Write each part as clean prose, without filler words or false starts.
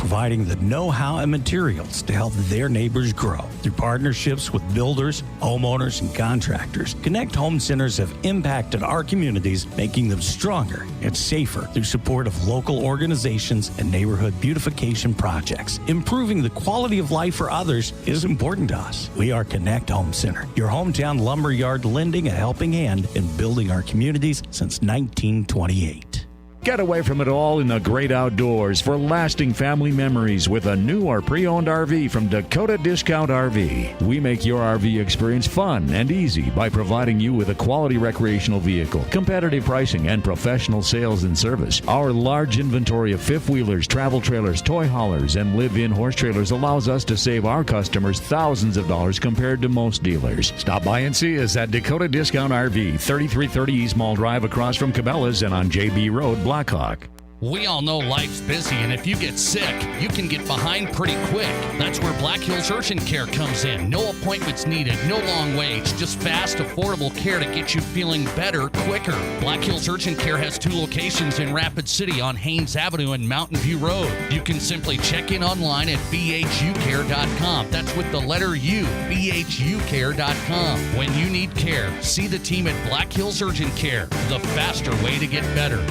providing the know-how and materials to help their neighbors grow. Through partnerships with builders, homeowners, and contractors, Connect Home Centers have impacted our communities, making them stronger and safer through support of local organizations and neighborhood beautification projects. Improving the quality of life for others is important to us. We are Connect Home Center, your hometown lumberyard lending a helping hand in building our communities since 1928. Get away from it all in the great outdoors for lasting family memories with a new or pre-owned RV from Dakota Discount RV. We make your RV experience fun and easy by providing you with a quality recreational vehicle, competitive pricing, and professional sales and service. Our large inventory of fifth-wheelers, travel trailers, toy haulers, and live-in horse trailers allows us to save our customers thousands of dollars compared to most dealers. Stop by and see us at Dakota Discount RV, 3330 East Mall Drive across from Cabela's and on JB Road, Blackhawk. We all know life's busy, and if you get sick, you can get behind pretty quick. That's where Black Hills Urgent Care comes in. No appointments needed, no long waits, just fast, affordable care to get you feeling better quicker. Black Hills Urgent Care has 2 locations in Rapid City on Haynes Avenue and Mountain View Road. You can simply check in online at bhucare.com. That's with the letter U, bhucare.com. When you need care, see the team at Black Hills Urgent Care, the faster way to get better.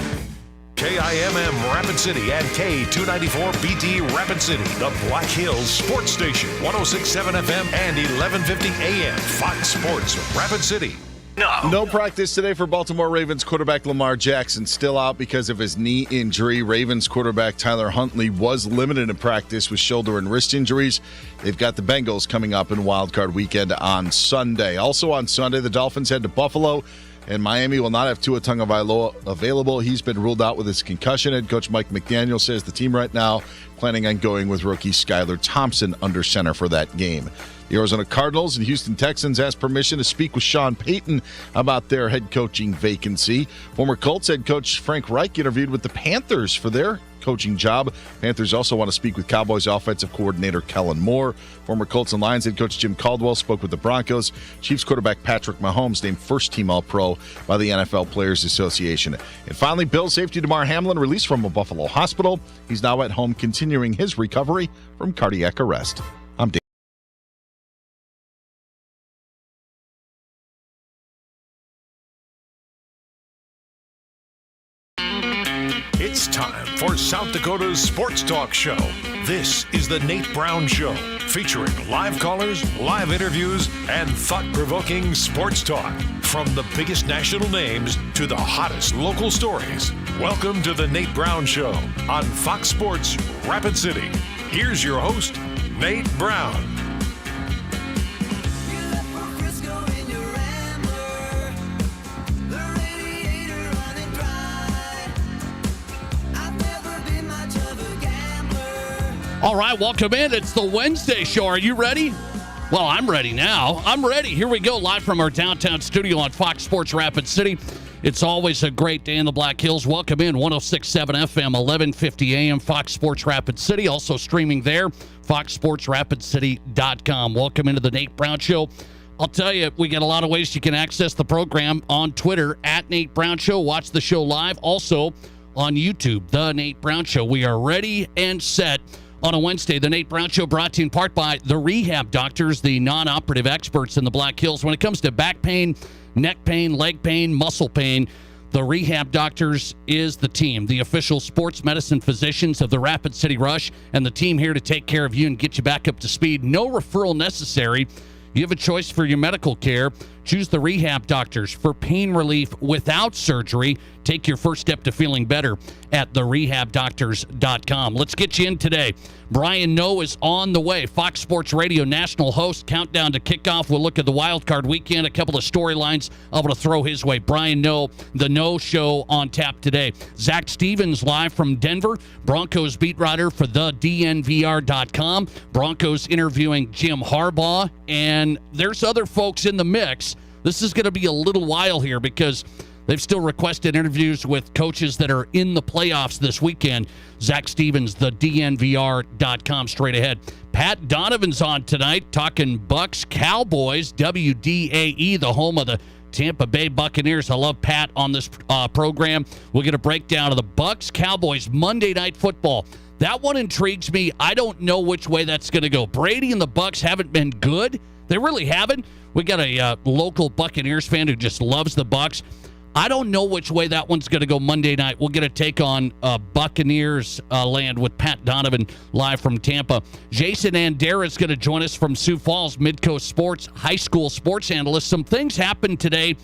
KIMM Rapid City and K294BT Rapid City, the Black Hills Sports Station, 106.7 FM and 1150 AM, Fox Sports Rapid City. No practice today for Baltimore Ravens quarterback Lamar Jackson, still out because of his knee injury. Ravens quarterback Tyler Huntley was limited in practice with shoulder and wrist injuries. They've got the Bengals coming up in Wild Card Weekend on Sunday. Also on Sunday, the Dolphins head to Buffalo, and Miami will not have Tua Tagovailoa available. He's been ruled out with his concussion. Head coach Mike McDaniel says the team right now planning on going with rookie Skylar Thompson under center for that game. The Arizona Cardinals and Houston Texans asked permission to speak with Sean Payton about their head coaching vacancy. Former Colts head coach Frank Reich interviewed with the Panthers for their coaching job. Panthers also want to speak with Cowboys offensive coordinator Kellen Moore. Former Colts and Lions head coach Jim Caldwell spoke with the Broncos. Chiefs quarterback Patrick Mahomes named first-team All-Pro by the NFL Players Association. And finally, Bills safety Damar Hamlin released from a Buffalo hospital. He's now at home continuing his recovery from cardiac arrest. I'm Dave. It's time for South Dakota's Sports Talk Show. This is the Nate Brown Show, featuring live callers, live interviews, and thought-provoking sports talk. From the biggest national names to the hottest local stories. Welcome to the Nate Brown Show on Fox Sports Rapid City. Here's your host, Nate Brown. All right, welcome in. It's the Wednesday show. Are you ready? Well, I'm ready now. I'm ready. Here we go, live from our downtown studio on Fox Sports Rapid City. It's always a great day in the Black Hills. Welcome in, 106.7 FM, 1150 AM, Fox Sports Rapid City. Also streaming there, foxsportsrapidcity.com. Welcome into the Nate Brown Show. I'll tell you, we got a lot of ways you can access the program on Twitter, at Nate Brown Show. Watch the show live. Also on YouTube, The Nate Brown Show. We are ready and set on a Wednesday. The Nate Brown Show brought to you in part by the Rehab Doctors, the non-operative experts in the Black Hills. When it comes to back pain, neck pain, leg pain, muscle pain, the Rehab Doctors is the team, the official sports medicine physicians of the Rapid City Rush, and the team here to take care of you and get you back up to speed. No referral necessary. You have a choice for your medical care. Choose the Rehab Doctors for pain relief without surgery. Take your first step to feeling better at therehabdoctors.com. Let's get you in today. Brian Noe is on the way. Fox Sports Radio national host. Countdown to kickoff. We'll look at the wild card weekend. A couple of storylines I'm going to throw his way. Brian Noe, the Noe Show on tap today. Zach Stevens live from Denver. Broncos beat writer for the DNVR.com. Broncos interviewing Jim Harbaugh. And there's other folks in the mix. This is going to be a little while here because they've still requested interviews with coaches that are in the playoffs this weekend. Zach Stevens, the DNVR.com, straight ahead. Pat Donovan's on tonight talking Bucks Cowboys, WDAE, the home of the Tampa Bay Buccaneers. I love Pat on this program. We'll get a breakdown of the Bucks Cowboys Monday Night Football. That one intrigues me. I don't know which way that's going to go. Brady and the Bucs haven't been good. They really haven't. We got a local Buccaneers fan who just loves the Bucs. I don't know which way that one's going to go Monday night. We'll get a take on Buccaneers land with Pat Donovan live from Tampa. Jason Andera is going to join us from Sioux Falls, Midcoast Sports, high school sports analyst. Some things happened today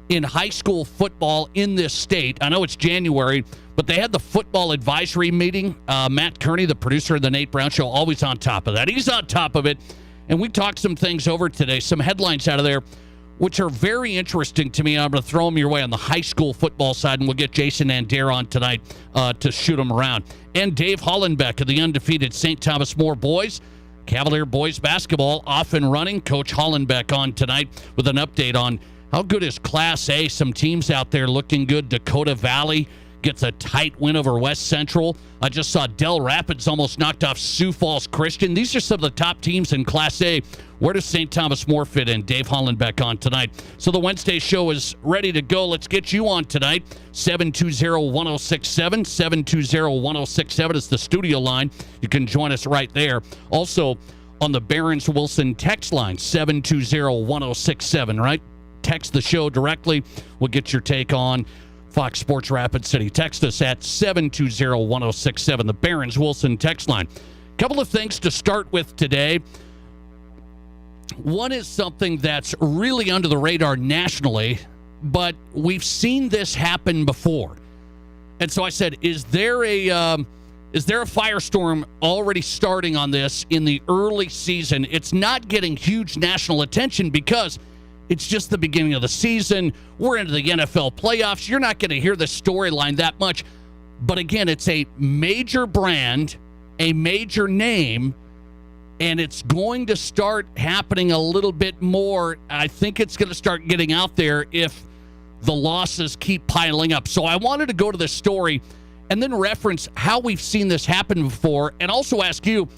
in high school football in this state. I know it's January, but they had the football advisory meeting. Matt Kearney, the producer of the Nate Brown Show, always on top of that. He's on top of it. And we talked some things over today, some headlines out of there, which are very interesting to me. I'm going to throw them your way on the high school football side, and we'll get Jason Andera on tonight to shoot them around. And Dave Hollenbeck of the undefeated St. Thomas More boys. Cavalier boys basketball off and running. Coach Hollenbeck on tonight with an update on how good is Class A. Some teams out there looking good. Dakota Valley gets a tight win over West Central. I just saw Del Rapids almost knocked off Sioux Falls Christian. These are some of the top teams in Class A. Where does St. Thomas More fit in? Dave Hollenbeck on tonight. So the Wednesday show is ready to go. Let's get you on tonight. 720-1067. 720-1067 is the studio line. You can join us right there. Also on the Barron's Wilson text line, 720-1067, right? Text the show directly. We'll get your take on Fox Sports Rapid City. Text us at 720-1067, the Barron's Wilson text line. Couple of things to start with today. One is something that's really under the radar nationally, but we've seen this happen before. And so I said, is there a firestorm already starting on this in the early season? It's not getting huge national attention because it's just the beginning of the season. We're into the NFL playoffs. You're not going to hear the storyline that much. But again, it's a major brand, a major name, and it's going to start happening a little bit more. I think it's going to start getting out there if the losses keep piling up. So I wanted to go to this story and then reference how we've seen this happen before, and also ask you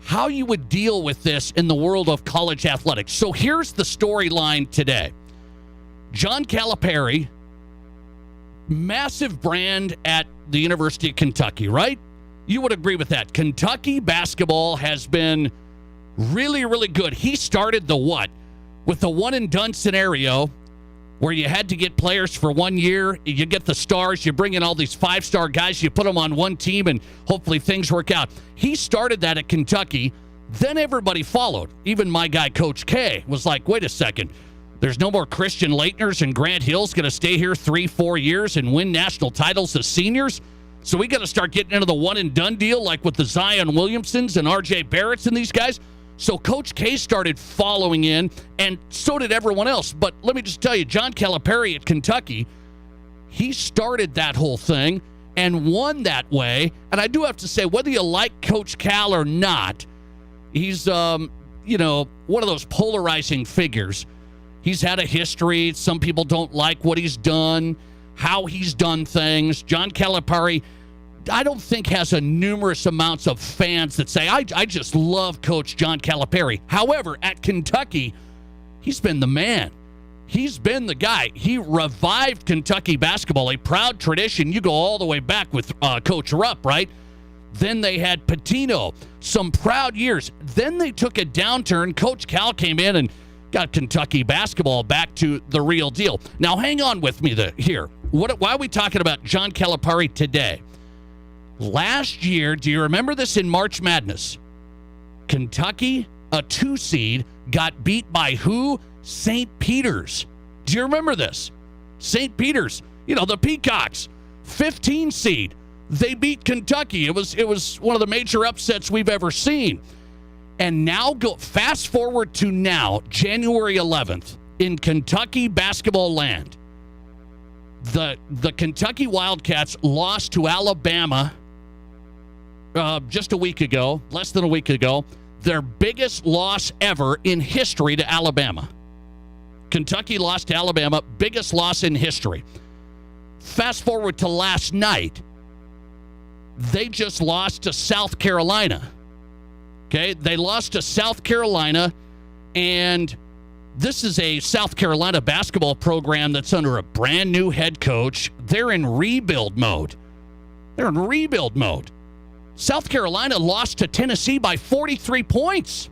how you would deal with this in the world of college athletics. So here's the storyline today. John Calipari, massive brand at the University of Kentucky, right? You would agree with that. Kentucky basketball has been really, really good. He started the what? With the one and done scenario where you had to get players for 1 year. You get the stars. You bring in all these five-star guys. You put them on one team, and hopefully things work out. He started that at Kentucky. Then everybody followed. Even my guy, Coach K, was like, wait a second. There's no more Christian Laettners and Grant Hill's going to stay here 3-4 years and win national titles as seniors. So we got to start getting into the one-and-done deal like with the Zion Williamsons and R.J. Barretts and these guys. So Coach K started following in, and so did everyone else. But let me just tell you, John Calipari at Kentucky, he started that whole thing and won that way. And I do have to say, whether you like Coach Cal or not, he's, one of those polarizing figures. He's had a history. Some people don't like what he's done, how he's done things. John Calipari, I don't think has a numerous amounts of fans that say, I just love Coach John Calipari. However, at Kentucky, he's been the man. He's been the guy. He revived Kentucky basketball, a proud tradition. You go all the way back with Coach Rupp, right? Then they had Pitino, some proud years. Then they took a downturn. Coach Cal came in and got Kentucky basketball back to the real deal. Now, hang on with me here. Why are we talking about John Calipari today? Last year, do you remember this in March Madness? Kentucky, a 2 seed, got beat by who? St. Peter's. Do you remember this? St. Peter's, the Peacocks, 15 seed. They beat Kentucky. It was one of the major upsets we've ever seen. And now fast forward to now, January 11th, in Kentucky basketball land. The Kentucky Wildcats lost to Alabama just a week ago, less than a week ago, their biggest loss ever in history to Alabama. Kentucky lost to Alabama, biggest loss in history. Fast forward to last night, they just lost to South Carolina. Okay, they lost to South Carolina, and this is a South Carolina basketball program that's under a brand new head coach. They're in rebuild mode. South Carolina lost to Tennessee by 43 points.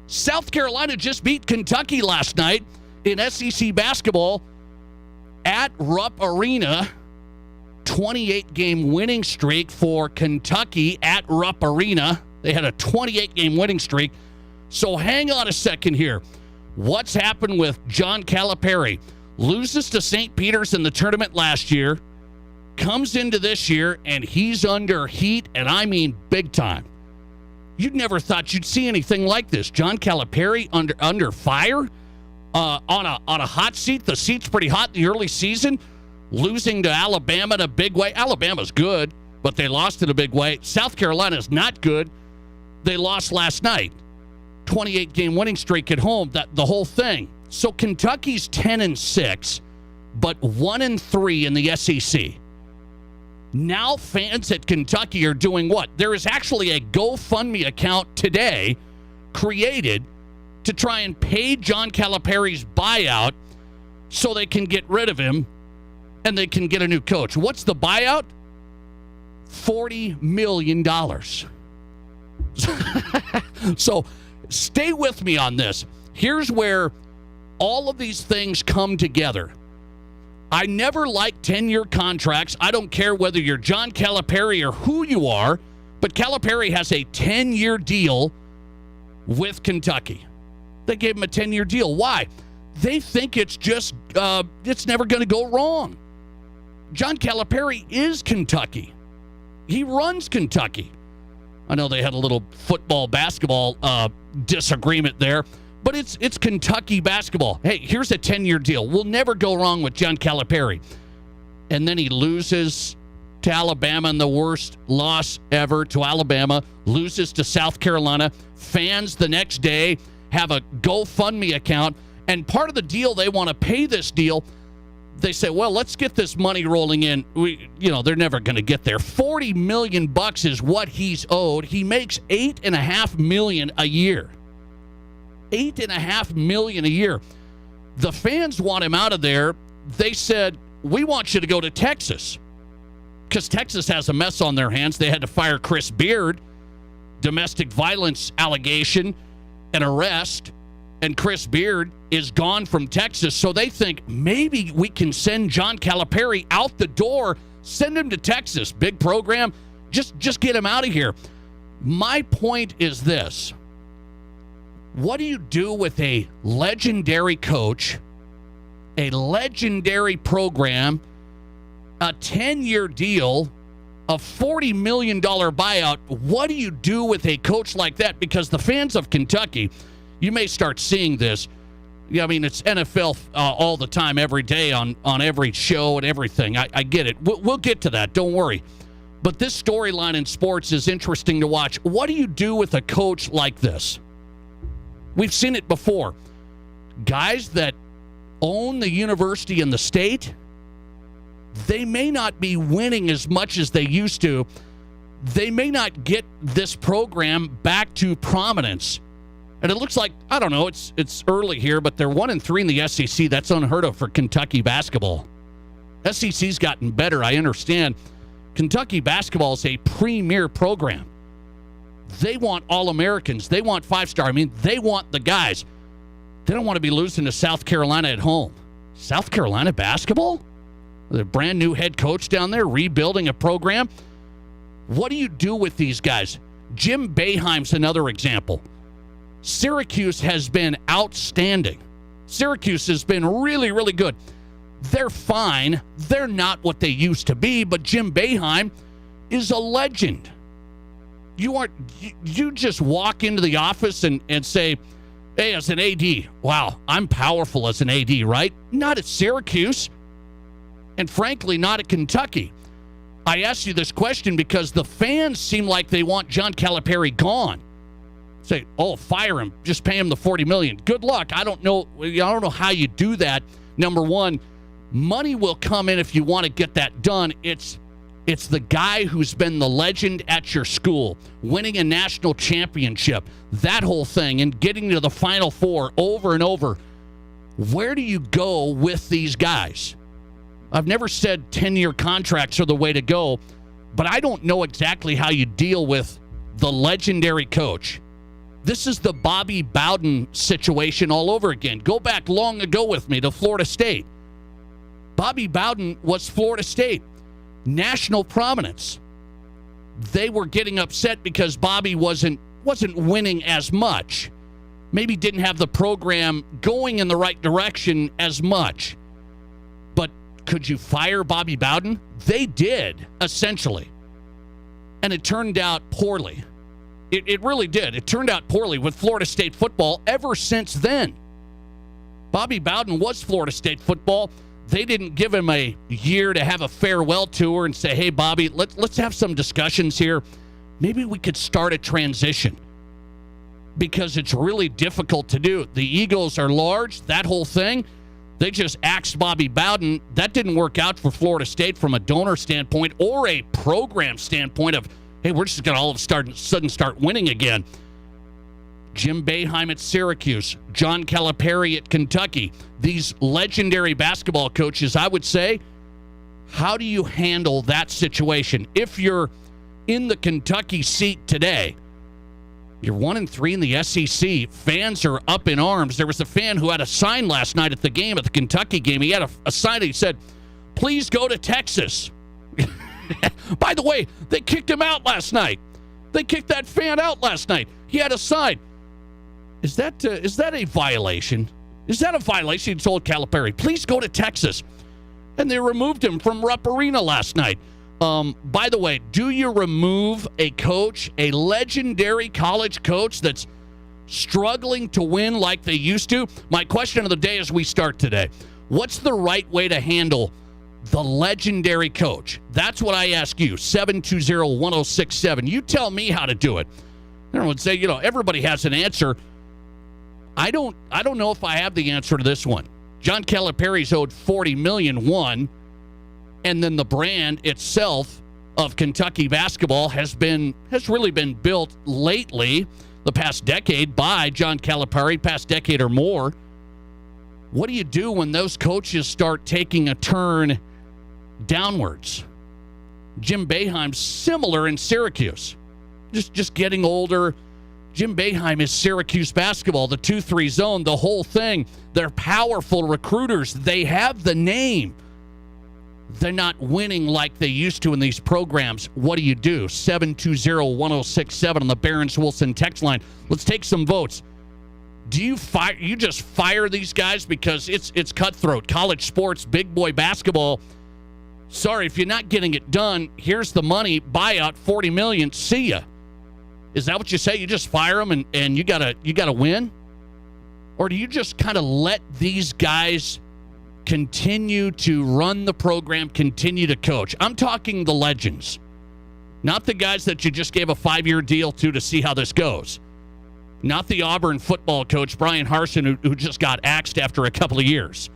South Carolina just beat Kentucky last night in SEC basketball at Rupp Arena. 28-game winning streak for Kentucky at Rupp Arena. They had a 28-game winning streak. So hang on a second here. What's happened with John Calipari? Loses to St. Peter's in the tournament last year, comes into this year, and he's under heat, and I mean big time. You'd never thought you'd see anything like this. John Calipari under fire, on a hot seat. The seat's pretty hot in the early season. Losing to Alabama in a big way. Alabama's good, but they lost in a big way. South Carolina's not good. They lost last night. 28-game winning streak at home. The whole thing. So Kentucky's 10-6, but 1-3 in the SEC. Now fans at Kentucky are doing what? There is actually a GoFundMe account today created to try and pay John Calipari's buyout so they can get rid of him and they can get a new coach. What's the buyout? $40 million. So stay with me on this. Here's where all of these things come together. I never like 10-year contracts. I don't care whether you're John Calipari or who you are, but Calipari has a 10-year deal with Kentucky. They gave him a 10-year deal. Why? They think it's just, it's never going to go wrong. John Calipari is Kentucky. He runs Kentucky. I know they had a little football-basketball disagreement there, but it's Kentucky basketball. Hey, here's a 10-year deal. We'll never go wrong with John Calipari. And then he loses to Alabama in the worst loss ever to Alabama, loses to South Carolina. Fans the next day have a GoFundMe account, and part of the deal, they want to pay this deal. They say, well, let's get this money rolling in. They're never going to get there. $40 million is what he's owed. He makes $8.5 million a year. $8.5 million a year. The fans want him out of there. They said, we want you to go to Texas, because Texas has a mess on their hands. They had to fire Chris Beard, domestic violence allegation, an arrest, and Chris Beard is gone from Texas. So they think maybe we can send John Calipari out the door, send him to Texas. Big program. Just get him out of here. My point is this. What do you do with a legendary coach, a legendary program, a 10-year deal, a $40 million buyout? What do you do with a coach like that? Because the fans of Kentucky, you may start seeing this. I mean, it's NFL all the time, every day on every show and everything. I get it. We'll get to that. Don't worry. But this storyline in sports is interesting to watch. What do you do with a coach like this? We've seen it before. Guys that own the university and the state, they may not be winning as much as they used to. They may not get this program back to prominence. And it looks like, I don't know, it's early here, but they're 1-3 in the SEC. That's unheard of for Kentucky basketball. SEC's gotten better, I understand. Kentucky basketball is a premier program. They want All-Americans. They want five-star. I mean, they want the guys. They don't want to be losing to South Carolina at home. South Carolina basketball? The brand new head coach down there rebuilding a program. What do you do with these guys? Jim Boeheim's another example. Syracuse has been outstanding. Syracuse has been really, really good. They're fine. They're not what they used to be, but Jim Boeheim is a legend. You just walk into the office and say, hey, as an AD, wow, I'm powerful as an AD, right? Not at Syracuse, and frankly, not at Kentucky. I asked you this question because the fans seem like they want John Calipari gone. Say, oh, fire him, just pay him the $40 million. Good luck. I don't know how you do that. Number one, money will come in if you want to get that done. It's the guy who's been the legend at your school, winning a national championship, that whole thing, and getting to the Final Four over and over. Where do you go with these guys? I've never said 10-year contracts are the way to go, But I don't know exactly how you deal with the legendary coach. This is the Bobby Bowden situation all over again. Go back long ago with me to Florida State. Bobby Bowden was Florida State. National prominence. They were getting upset because Bobby wasn't winning as much. Maybe didn't have the program going in the right direction as much. But could you fire Bobby Bowden? They did, essentially. And it turned out poorly. It really did. It turned out poorly with Florida State football ever since then. Bobby Bowden was Florida State football. They didn't give him a year to have a farewell tour and say, hey, Bobby, let's have some discussions here. Maybe we could start a transition, because it's really difficult to do. The egos are large, that whole thing. They just axed Bobby Bowden. That didn't work out for Florida State from a donor standpoint or a program standpoint of, hey, we're just going to all of a sudden start winning again. Jim Boeheim at Syracuse, John Calipari at Kentucky. These legendary basketball coaches, I would say, how do you handle that situation? If you're in the Kentucky seat today, you're 1-3 in the SEC. Fans are up in arms. There was a fan who had a sign last night at the Kentucky game. He had a sign that he said, please go to Texas. By the way, they kicked him out last night. They kicked that fan out last night. He had a sign. Is that a violation? Is that a violation? He told Calipari, please go to Texas. And they removed him from Rupp Arena last night. By the way, do you remove a coach, a legendary college coach that's struggling to win like they used to? My question of the day as we start today, what's the right way to handle the legendary coach? That's what I ask you, 720-1067. You tell me how to do it. Everyone would say, everybody has an answer. I don't know if I have the answer to this one. John Calipari's owed $40 million, one, and then the brand itself of Kentucky basketball has really been built lately, the past decade, by John Calipari, past decade or more. What do you do when those coaches start taking a turn downwards? Jim Boeheim's similar in Syracuse, just getting older. Jim Boeheim is Syracuse basketball, the 2-3 zone, the whole thing. They're powerful recruiters. They have the name. They're not winning like they used to in these programs. What do you do? 720-1067 on the Barron's Wilson text line. Let's take some votes. Do you just fire these guys because it's cutthroat? College sports, big boy basketball. Sorry, if you're not getting it done, here's the money, buyout, $40 million, see ya. Is that what you say? You just fire them and you gotta win? Or do you just kind of let these guys continue to run the program, continue to coach? I'm talking the legends, not the guys that you just gave a 5-year deal to see how this goes. Not the Auburn football coach, Brian Harsin, who just got axed after a couple of years.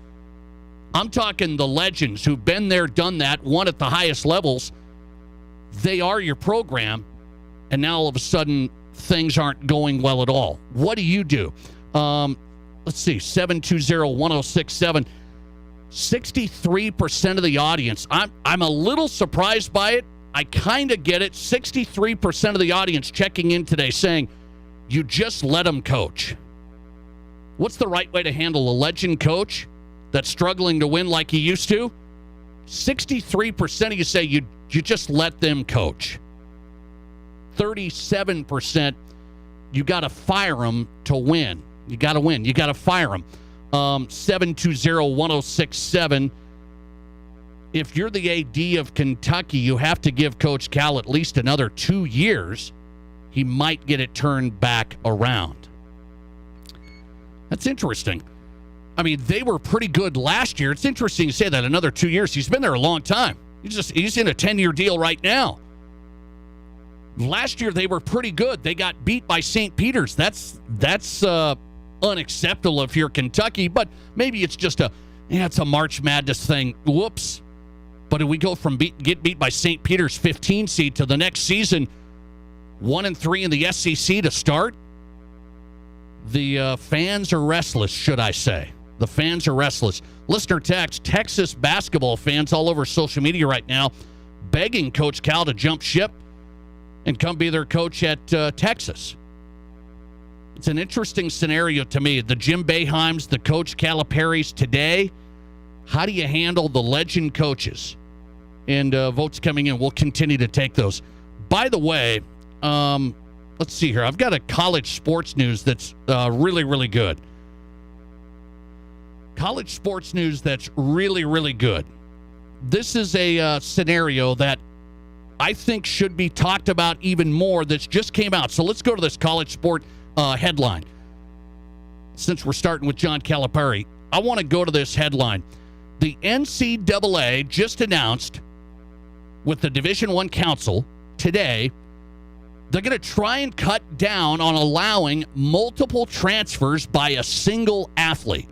I'm talking the legends who've been there, done that, won at the highest levels. They are your program, and now all of a sudden things aren't going well at all. What do you do? Let's see, 720-1067. 63% of the audience. I'm a little surprised by it. I kind of get it. 63% of the audience checking in today saying, you just let them coach. What's the right way to handle a legend coach that's struggling to win like he used to? 63% of you say you just let them coach. 37%, you got to fire them to win. You got to win. You got to fire them. 720-1067. If you're the AD of Kentucky, you have to give Coach Cal at least another 2 years. He might get it turned back around. That's interesting. I mean, they were pretty good last year. It's interesting to say that another 2 years. He's been there a long time. He's in a 10-year deal right now. Last year, they were pretty good. They got beat by St. Peter's. That's unacceptable if you're Kentucky, but maybe it's just it's a March Madness thing. Whoops. But if we go from get beat by St. Peter's 15 seed to the next season, 1-3 in the SEC to start, the fans are restless, should I say. The fans are restless. Listener text, Texas basketball fans all over social media right now begging Coach Cal to jump ship and come be their coach at Texas. It's an interesting scenario to me. The Jim Boeheims, the Coach Calipari's today. How do you handle the legend coaches? And votes coming in. We'll continue to take those. By the way, let's see here. I've got a college sports news that's really, really good. College sports news that's really, really good. This is a scenario that I think should be talked about even more that's just came out. So let's go to this college sport headline. Since we're starting with John Calipari, I want to go to this headline. The NCAA just announced with the Division I Council today, they're going to try and cut down on allowing multiple transfers by a single athlete.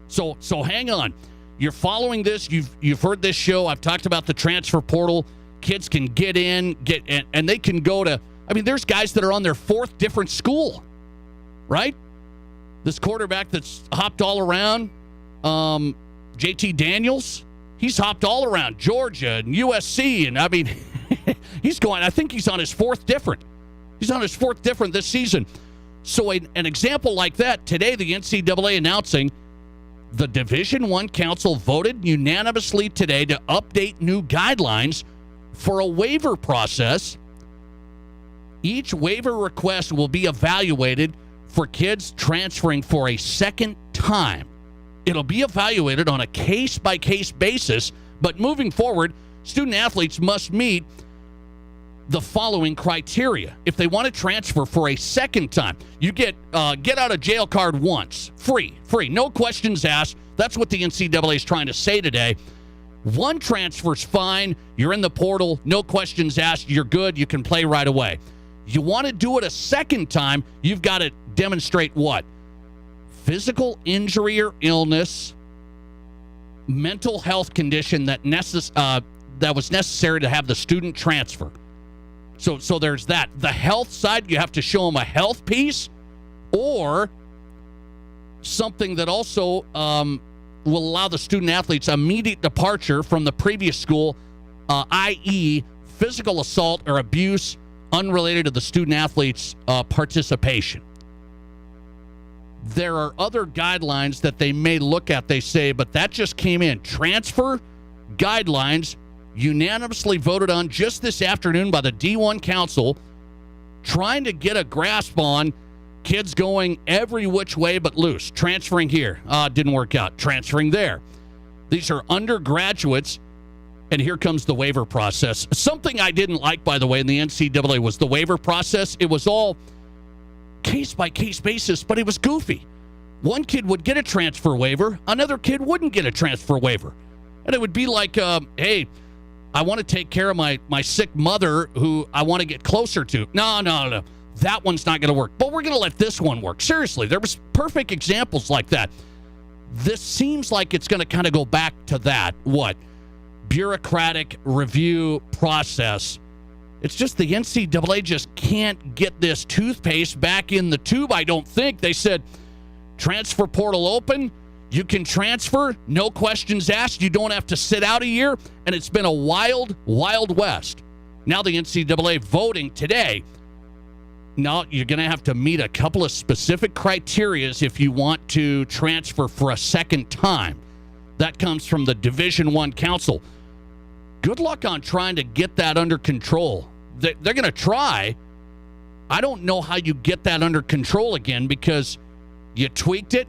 So hang on. You're following this. You've heard this show. I've talked about the transfer portal. Kids can get in, and they can go to. I mean, there's guys that are on their fourth different school, right? This quarterback that's hopped all around, JT Daniels, he's hopped all around Georgia and USC, and I mean, he's going. I think he's on his fourth different. He's on his fourth different this season. So an example like that today, the NCAA announcing. The Division I Council voted unanimously today to update new guidelines for a waiver process. Each waiver request will be evaluated for kids transferring for a second time. It'll be evaluated on a case-by-case basis, but moving forward, student-athletes must meet the following criteria. If they want to transfer for a second time, you get out of jail card once. Free. No questions asked. That's what the NCAA is trying to say today. One transfer's fine. You're in the portal. No questions asked. You're good. You can play right away. You want to do it a second time, you've got to demonstrate what? Physical injury or illness, mental health condition that was necessary to have the student transfer. So there's that. The health side, you have to show them a health piece or something that also will allow the student athletes immediate departure from the previous school, i.e. physical assault or abuse unrelated to the student athlete's participation. There are other guidelines that they may look at, they say, but that just came in. Transfer guidelines unanimously voted on just this afternoon by the D1 Council, trying to get a grasp on kids going every which way but loose. Transferring here. Didn't work out. Transferring there. These are undergraduates, and here comes the waiver process. Something I didn't like, by the way, in the NCAA was the waiver process. It was all case-by-case basis, but it was goofy. One kid would get a transfer waiver. Another kid wouldn't get a transfer waiver. And it would be like, hey, I want to take care of my sick mother who I want to get closer to. No. That one's not going to work. But we're going to let this one work. Seriously, there was perfect examples like that. This seems like it's going to kind of go back to that. What? Bureaucratic review process. It's just the NCAA just can't get this toothpaste back in the tube, I don't think. They said, transfer portal open. You can transfer, no questions asked. You don't have to sit out a year. And it's been a wild, wild west. Now the NCAA voting today. Now you're going to have to meet a couple of specific criteria if you want to transfer for a second time. That comes from the Division I Council. Good luck on trying to get that under control. They're going to try. I don't know how you get that under control again because you tweaked it.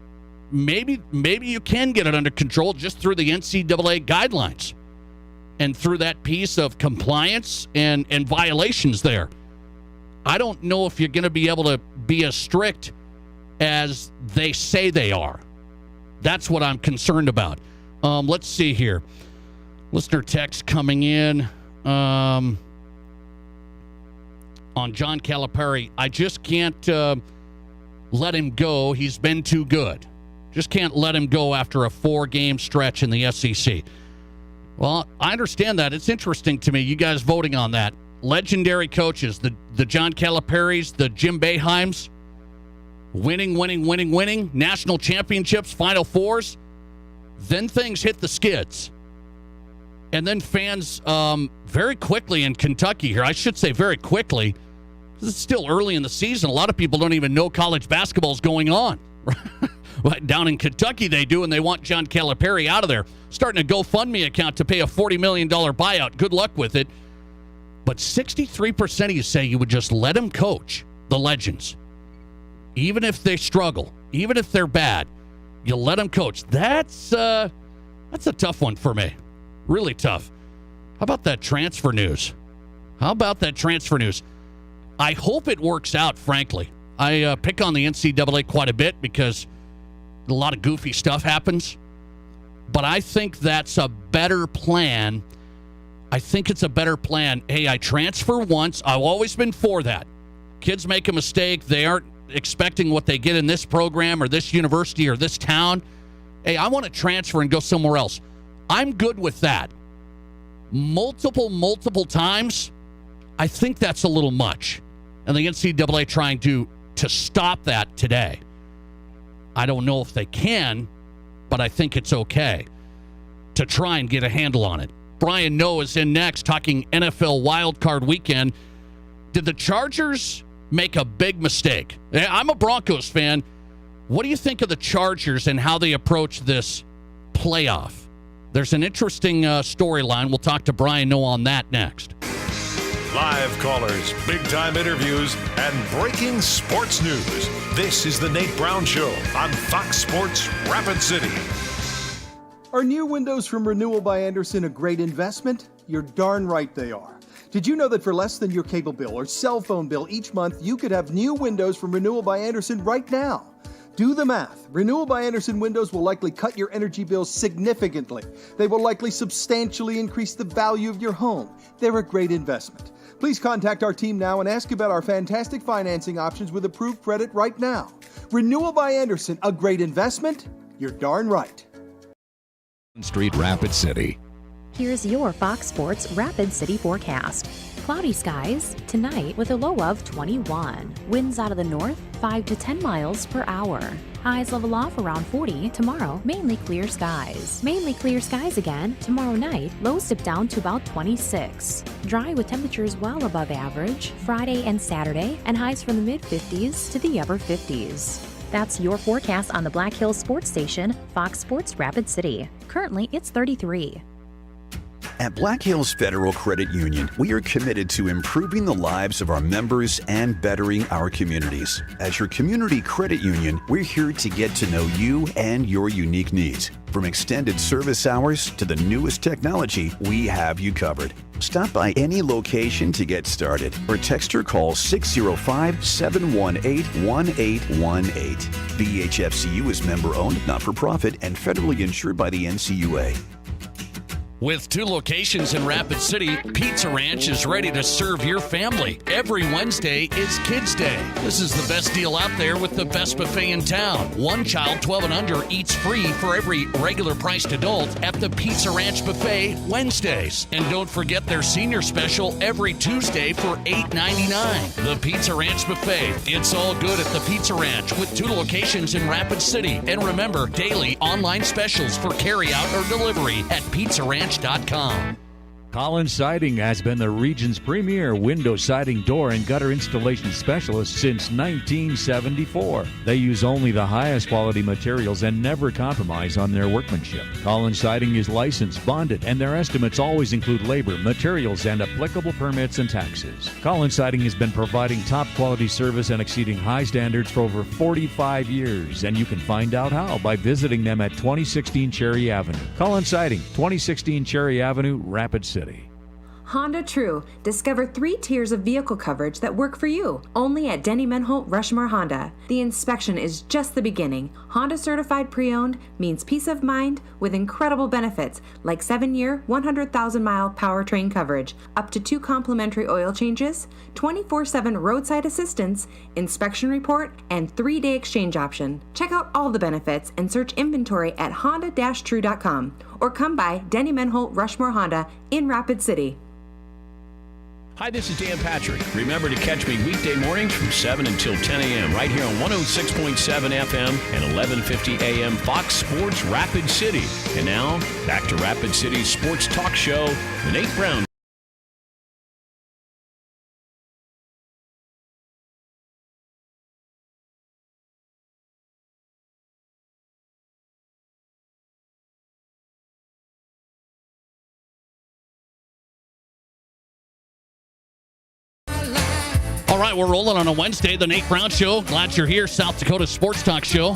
Maybe you can get it under control just through the NCAA guidelines and through that piece of compliance and violations there. I don't know if you're going to be able to be as strict as they say they are. That's what I'm concerned about. Let's see here. Listener text coming in on John Calipari. I just can't let him go. He's been too good. Just can't let him go after a 4-game stretch in the SEC. Well, I understand that. It's interesting to me, you guys voting on that. Legendary coaches, the John Caliparis, the Jim Boeheims, winning, national championships, Final Fours. Then things hit the skids. And then fans very quickly in Kentucky here, I should say very quickly, this is still early in the season. A lot of people don't even know college basketball is going on. Down in Kentucky they do, and they want John Calipari out of there. Starting a GoFundMe account to pay a $40 million buyout. Good luck with it. But 63% of you say you would just let him coach the Legends. Even if they struggle, even if they're bad, you let them coach. That's a tough one for me. Really tough. How about that transfer news? I hope it works out, frankly. I pick on the NCAA quite a bit because a lot of goofy stuff happens. But I think that's a better plan. I think it's a better plan. Hey, I transfer once. I've always been for that. Kids make a mistake. They aren't expecting what they get in this program or this university or this town. Hey, I want to transfer and go somewhere else. I'm good with that. Multiple times, I think that's a little much. And the NCAA trying to stop that today. I don't know if they can, but I think it's okay to try and get a handle on it. Brian Noe is in next, talking NFL wildcard weekend. Did the Chargers make a big mistake? I'm a Broncos fan. What do you think of the Chargers and how they approach this playoff? There's an interesting storyline. We'll talk to Brian Noe on that next. Live callers, big-time interviews, and breaking sports news. This is the Nate Brown Show on Fox Sports Rapid City. Are new windows from Renewal by Andersen a great investment? You're darn right they are. Did you know that for less than your cable bill or cell phone bill each month, you could have new windows from Renewal by Andersen right now? Do the math. Renewal by Andersen windows will likely cut your energy bills significantly. They will likely substantially increase the value of your home. They're a great investment. Please contact our team now and ask about our fantastic financing options with approved credit right now. Renewal by Andersen, a great investment? You're darn right. Street, Rapid City. Here's your Fox Sports Rapid City forecast. Cloudy skies tonight with a low of 21. Winds out of the north 5 to 10 miles per hour. Highs level off around 40 tomorrow. Mainly clear skies. Mainly clear skies again tomorrow night. Lows dip down to about 26. Dry with temperatures well above average Friday and Saturday, and highs from the mid 50s to the upper 50s. That's your forecast on the Black Hills Sports Station, Fox Sports Rapid City. Currently, it's 33. At Black Hills Federal Credit Union, we are committed to improving the lives of our members and bettering our communities. As your community credit union, we're here to get to know you and your unique needs. From extended service hours to the newest technology, we have you covered. Stop by any location to get started or text or call 605-718-1818. BHFCU is member-owned, not-for-profit, and federally insured by the NCUA. With 2 locations in Rapid City, Pizza Ranch is ready to serve your family. Every Wednesday is Kids Day. This is the best deal out there with the best buffet in town. One child 12 and under eats free for every regular priced adult at the Pizza Ranch Buffet Wednesdays. And don't forget their senior special every Tuesday for $8.99. The Pizza Ranch Buffet. It's all good at the Pizza Ranch with 2 locations in Rapid City. And remember, daily online specials for carryout or delivery at PizzaRanch.com. Collins Siding has been the region's premier window siding, door, and gutter installation specialist since 1974. They use only the highest quality materials and never compromise on their workmanship. Collins Siding is licensed, bonded, and their estimates always include labor, materials, and applicable permits and taxes. Collins Siding has been providing top quality service and exceeding high standards for over 45 years, and you can find out how by visiting them at 2016 Cherry Avenue. Collins Siding, 2016 Cherry Avenue, Rapid City. Honda True. Discover 3 tiers of vehicle coverage that work for you. Only at Denny Menholt Rushmore Honda. The inspection is just the beginning. Honda certified pre-owned means peace of mind with incredible benefits like 7-year, 100,000-mile powertrain coverage, up to 2 complimentary oil changes, 24/7 roadside assistance, inspection report, and 3-day exchange option. Check out all the benefits and search inventory at honda-true.com or come by Denny Menholt Rushmore Honda in Rapid City. Hi, this is Dan Patrick. Remember to catch me weekday mornings from 7 until 10 a.m. right here on 106.7 FM and 1150 a.m. Fox Sports Rapid City. And now, back to Rapid City's sports talk show, The Nate Brown. All right, we're rolling on a Wednesday, the Nate Brown Show. Glad you're here. South Dakota Sports Talk Show.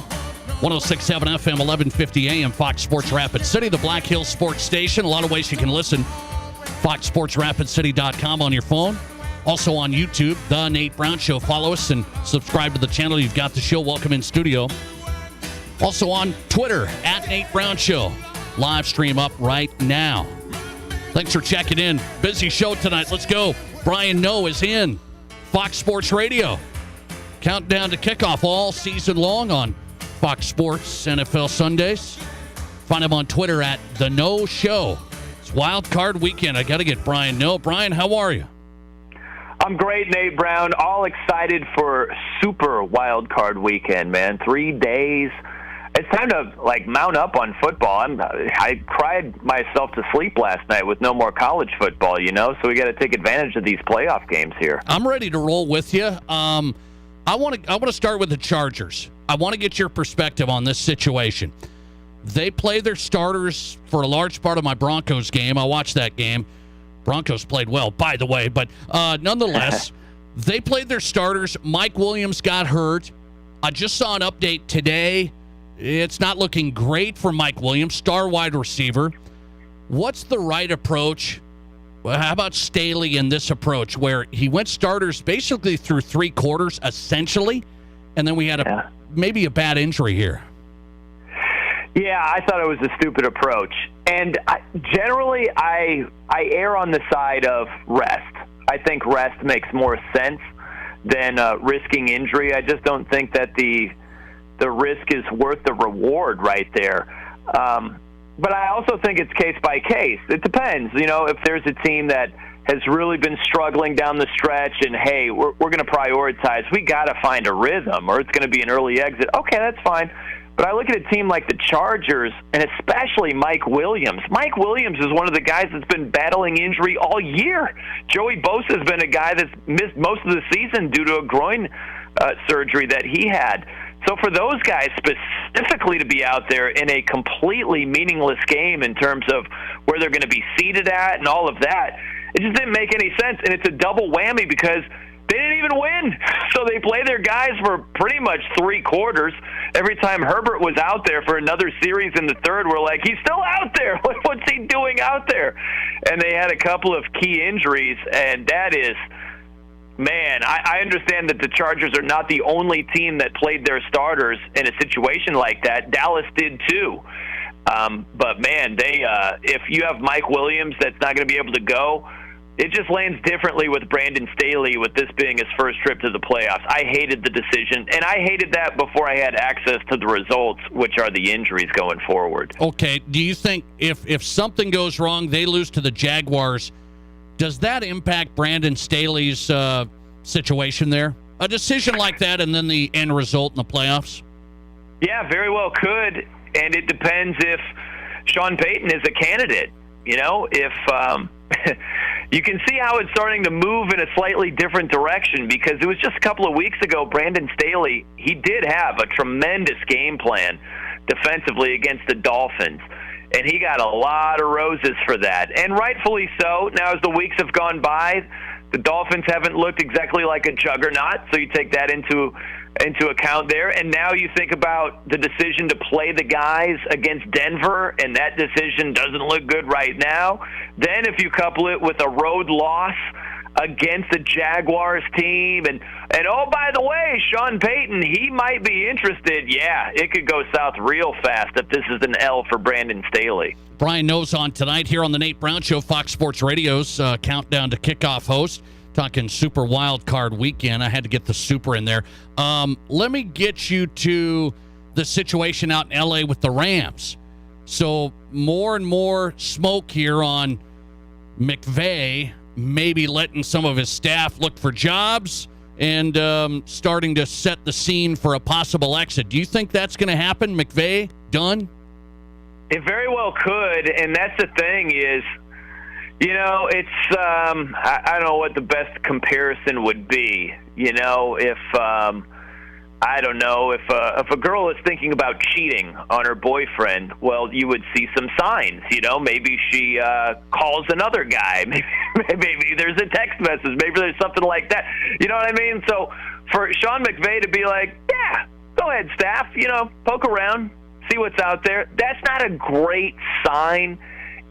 106.7 FM, 1150 AM, Fox Sports Rapid City, the Black Hills Sports Station. A lot of ways you can listen. FoxSportsRapidCity.com on your phone. Also on YouTube, The Nate Brown Show. Follow us and subscribe to the channel. You've got the show. Welcome in studio. Also on Twitter, at Nate Brown Show. Live stream up right now. Thanks for checking in. Busy show tonight. Let's go. Brian Noe is in. Fox Sports Radio. Countdown to kickoff all season long on Fox Sports NFL Sundays. Find him on Twitter at The No Show. It's Wild Card Weekend. I got to get Brian Noe. Brian, how are you? I'm great, Nate Brown. All excited for Super Wild Card Weekend, man. 3 days. It's time to mount up on football. I cried myself to sleep last night with no more college football, so we got to take advantage of these playoff games here. I'm ready to roll with you. I want to start with the Chargers. I want to get your perspective on this situation. They play their starters for a large part of my Broncos game. I watched that game. Broncos played well, by the way, but nonetheless, they played their starters. Mike Williams got hurt. I just saw an update today. It's not looking great for Mike Williams, star wide receiver. What's the right approach? Well, how about Staley in this approach where he went starters basically through 3 quarters, essentially, and then we had maybe a bad injury here? Yeah, I thought it was a stupid approach. And generally, I err on the side of rest. I think rest makes more sense than risking injury. I just don't think that the risk is worth the reward right there. But I also think it's case by case. It depends. If there's a team that has really been struggling down the stretch and, hey, we're going to prioritize. We got to find a rhythm or it's going to be an early exit. Okay, that's fine. But I look at a team like the Chargers and especially Mike Williams. Mike Williams is one of the guys that's been battling injury all year. Joey Bosa has been a guy that's missed most of the season due to a groin surgery that he had. So for those guys specifically to be out there in a completely meaningless game in terms of where they're going to be seated at and all of that, it just didn't make any sense. And it's a double whammy because they didn't even win. So they play their guys for pretty much 3 quarters. Every time Herbert was out there for another series in the third, we're like, he's still out there. What's he doing out there? And they had a couple of key injuries, and that is... Man, I understand that the Chargers are not the only team that played their starters in a situation like that. Dallas did too. But, man, if you have Mike Williams that's not going to be able to go, it just lands differently with Brandon Staley with this being his first trip to the playoffs. I hated the decision, and I hated that before I had access to the results, which are the injuries going forward. Okay, do you think if something goes wrong, they lose to the Jaguars, does that impact Brandon Staley's situation there? A decision like that and then the end result in the playoffs? Yeah, very well could. And it depends if Sean Payton is a candidate. If you can see how it's starting to move in a slightly different direction because it was just a couple of weeks ago, Brandon Staley, he did have a tremendous game plan defensively against the Dolphins. And he got a lot of roses for that, and rightfully so. Now, as the weeks have gone by, the Dolphins haven't looked exactly like a juggernaut, so you take that into account there. And now you think about the decision to play the guys against Denver, and that decision doesn't look good right now. Then if you couple it with a road loss against the Jaguars team, and oh, by the way, Sean Payton, he might be interested. Yeah, it could go south real fast if this is an L for Brandon Staley. Brian Noe's on tonight here on the Nate Brown Show, Fox Sports Radio's countdown to kickoff host, talking Super Wild Card Weekend. I had to get the super in there. Let me get you to the situation out in L.A. with the Rams. So more and more smoke here on McVay maybe letting some of his staff look for jobs and starting to set the scene for a possible exit. Do you think that's going to happen? McVay done? It very well could, and that's the thing is, it's I don't know what the best comparison would be. If I don't know if a girl is thinking about cheating on her boyfriend, well, you would see some signs. Maybe she calls another guy. Maybe there's a text message. Maybe there's something like that. You know what I mean? So for Sean McVay to be like, yeah, go ahead, staff. Poke around, see what's out there. That's not a great sign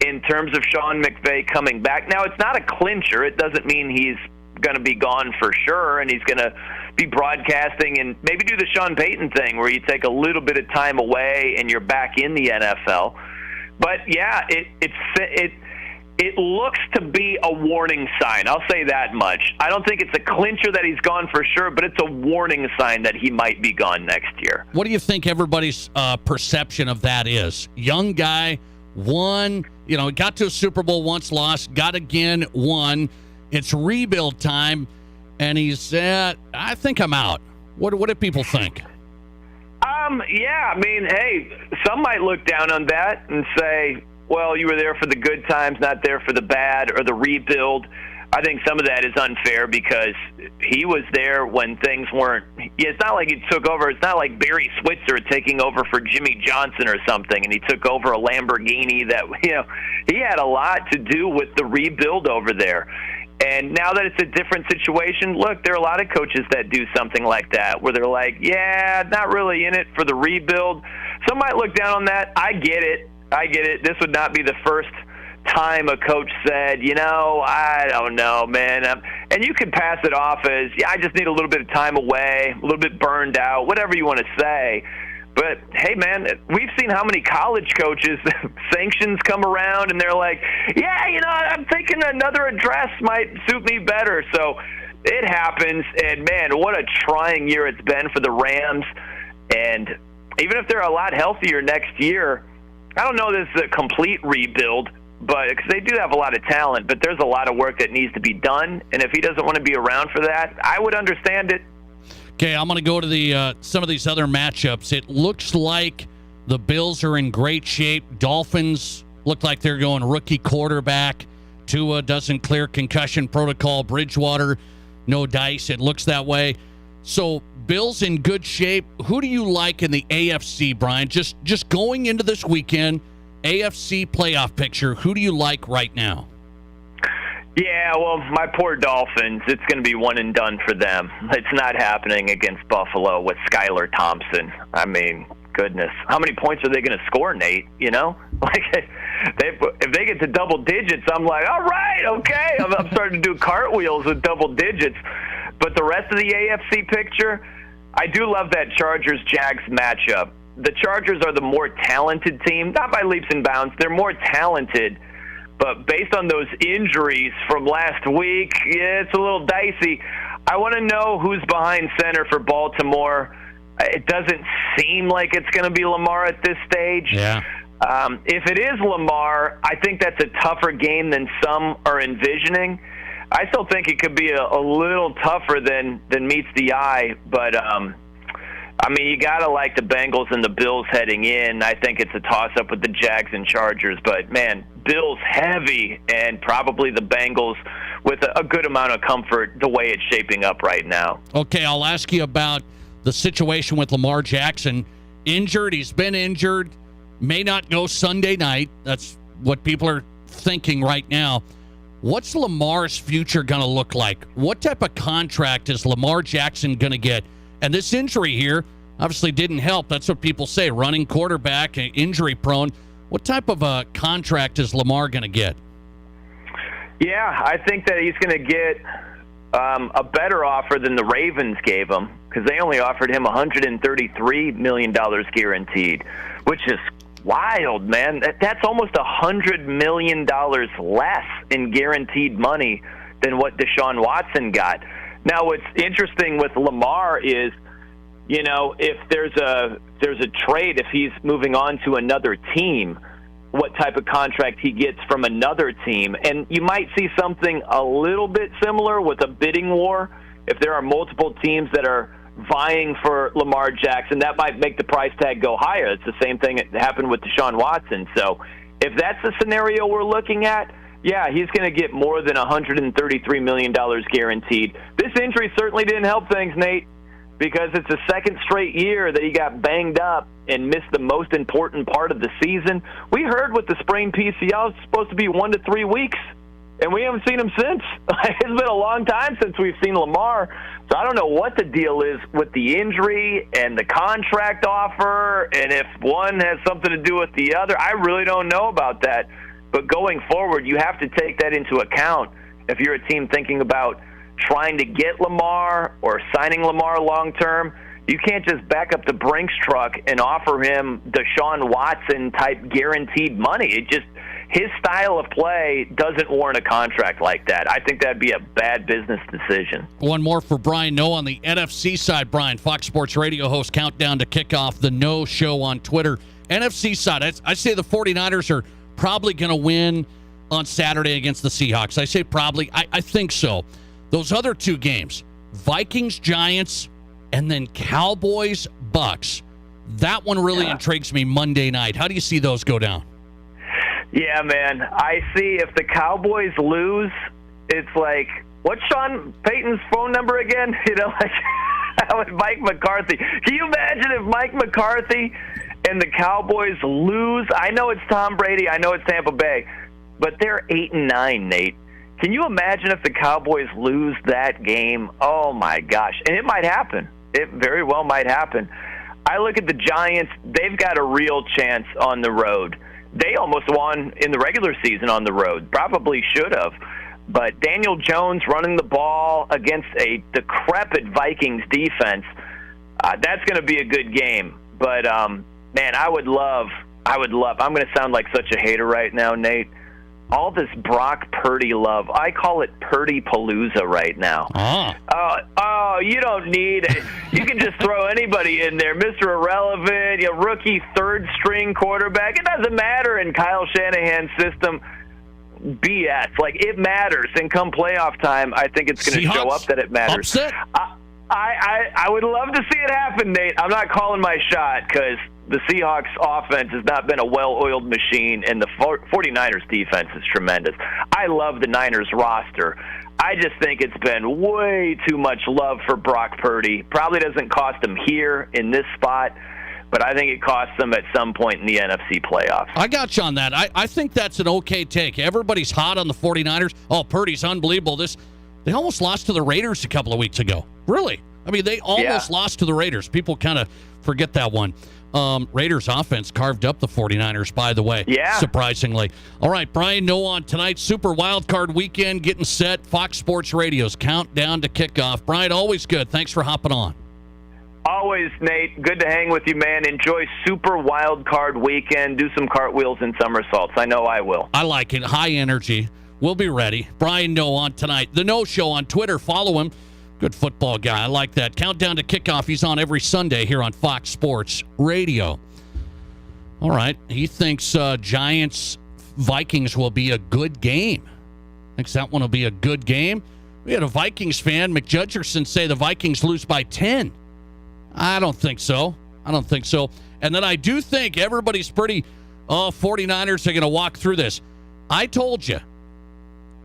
in terms of Sean McVay coming back. Now, it's not a clincher. It doesn't mean he's going to be gone for sure, and he's going to be broadcasting and maybe do the Sean Payton thing where you take a little bit of time away and you're back in the NFL. But yeah, it looks to be a warning sign. I'll say that much. I don't think it's a clincher that he's gone for sure, but it's a warning sign that he might be gone next year. What do you think everybody's perception of that is? Young guy, won, got to a Super Bowl once, lost, got again, won. It's rebuild time, and he said, I think I'm out. What do people think? Yeah, hey, some might look down on that and say, well, you were there for the good times, not there for the bad, or the rebuild. I think some of that is unfair because he was there when things weren't. It's not like he took over. It's not like Barry Switzer taking over for Jimmy Johnson or something, and he took over a Lamborghini that, he had a lot to do with the rebuild over there. And now that it's a different situation, look, there are a lot of coaches that do something like that where they're like, yeah, not really in it for the rebuild. Some might look down on that. I get it. This would not be the first time a coach said, I don't know, man. And you could pass it off as, I just need a little bit of time away, a little bit burned out, whatever you want to say. But, hey, man, we've seen how many college coaches, sanctions come around, and they're like, yeah, I'm thinking another address might suit me better. So it happens, and, man, what a trying year it's been for the Rams. And even if they're a lot healthier next year, I don't know this is a complete rebuild, but because they do have a lot of talent, but there's a lot of work that needs to be done. And if he doesn't want to be around for that, I would understand it. Okay, I'm going to go to the some of these other matchups. It looks like the Bills are in great shape. Dolphins look like they're going rookie quarterback. Tua doesn't clear concussion protocol. Bridgewater, no dice. It looks that way. So Bills in good shape. Who do you like in the AFC, Brian? Just going into this weekend, AFC playoff picture, who do you like right now? Yeah, well, my poor Dolphins, it's going to be one and done for them. It's not happening against Buffalo with Skylar Thompson. I mean, goodness. How many points are they going to score, Nate? Like, if they get to double digits, I'm like, all right, okay. I'm starting to do cartwheels with double digits. But the rest of the AFC picture, I do love that Chargers-Jags matchup. The Chargers are the more talented team, not by leaps and bounds. They're more talented. But based on those injuries from last week, yeah, it's a little dicey. I want to know who's behind center for Baltimore. It doesn't seem like it's going to be Lamar at this stage. Yeah. If it is Lamar, I think that's a tougher game than some are envisioning. I still think it could be a little tougher than meets the eye. But, you got to like the Bengals and the Bills heading in. I think it's a toss-up with the Jags and Chargers. But, man, Bills heavy and probably the Bengals with a good amount of comfort the way it's shaping up right now. Okay, I'll ask you about the situation with Lamar Jackson. Injured, he's been injured, may not go Sunday night. That's what people are thinking right now. What's Lamar's future going to look like? What type of contract is Lamar Jackson going to get? And this injury here obviously didn't help. That's what people say, running quarterback, injury prone. What type of a contract is Lamar going to get? Yeah, I think that he's going to get a better offer than the Ravens gave him because they only offered him $133 million guaranteed, which is wild, man. That's almost $100 million less in guaranteed money than what Deshaun Watson got. Now, what's interesting with Lamar is, if there's a trade, if he's moving on to another team, what type of contract he gets from another team. And you might see something a little bit similar with a bidding war. If there are multiple teams that are vying for Lamar Jackson, that might make the price tag go higher. It's the same thing that happened with Deshaun Watson. So if that's the scenario we're looking at, yeah, he's going to get more than $133 million guaranteed. This injury certainly didn't help things, Nate, because it's the second straight year that he got banged up and missed the most important part of the season. We heard with the sprained PCL, it's supposed to be 1 to 3 weeks, and we haven't seen him since. It's been a long time since we've seen Lamar, so I don't know what the deal is with the injury and the contract offer, and if one has something to do with the other. I really don't know about that, but going forward, you have to take that into account if you're a team thinking about trying to get Lamar or signing Lamar long-term. You can't just back up the Brinks truck and offer him Deshaun Watson-type guaranteed money. His style of play doesn't warrant a contract like that. I think that'd be a bad business decision. One more for Brian Noe on the NFC side. Brian, Fox Sports Radio host, Countdown to Kickoff, the Noe Show on Twitter. NFC side, I say the 49ers are probably going to win on Saturday against the Seahawks. I say probably. I think so. Those other two games, Vikings, Giants, and then Cowboys, Bucks. That one really intrigues me Monday night. How do you see those go down? Yeah, man. I see if the Cowboys lose, it's like, what's Sean Payton's phone number again? Mike McCarthy. Can you imagine if Mike McCarthy and the Cowboys lose? I know it's Tom Brady. I know it's Tampa Bay. But they're 8-9, Nate. Can you imagine if the Cowboys lose that game? Oh, my gosh. And it might happen. It very well might happen. I look at the Giants. They've got a real chance on the road. They almost won in the regular season on the road. Probably should have. But Daniel Jones running the ball against a decrepit Vikings defense, that's going to be a good game. But, man, I would love, I'm going to sound like such a hater right now, Nate. All this Brock Purdy love. I call it Purdy-palooza right now. You don't need it. You can just throw anybody in there. Mr. Irrelevant, rookie third-string quarterback. It doesn't matter in Kyle Shanahan's system. BS. It matters. And come playoff time, I think it's going to show up that it matters. Upset? I would love to see it happen, Nate. I'm not calling my shot because the Seahawks offense has not been a well-oiled machine, and the 49ers defense is tremendous. I love the Niners roster. I just think it's been way too much love for Brock Purdy. Probably doesn't cost him here in this spot, but I think it costs them at some point in the NFC playoffs. I got you on that. I think that's an okay take. Everybody's hot on the 49ers. Oh, Purdy's unbelievable. They almost lost to the Raiders a couple of weeks ago. Really? I mean, they almost lost to the Raiders. People kind of forget that one. Raiders offense carved up the 49ers, by the way. Yeah. Surprisingly. All right, Brian Noe on tonight's Super Wildcard Weekend, getting set. Fox Sports Radio's Countdown to Kickoff. Brian, always good. Thanks for hopping on. Always, Nate. Good to hang with you, man. Enjoy Super Wildcard Weekend. Do some cartwheels and somersaults. I know I will. I like it. High energy. We'll be ready. Brian Noe on tonight. The Noe Show on Twitter. Follow him. Good football guy. I like that. Countdown to Kickoff. He's on every Sunday here on Fox Sports Radio. All right. He thinks Giants-Vikings will be a good game. Thinks that one will be a good game. We had a Vikings fan, McJudgerson, say the Vikings lose by 10. I don't think so. And then I do think everybody's pretty, 49ers are going to walk through this. I told you,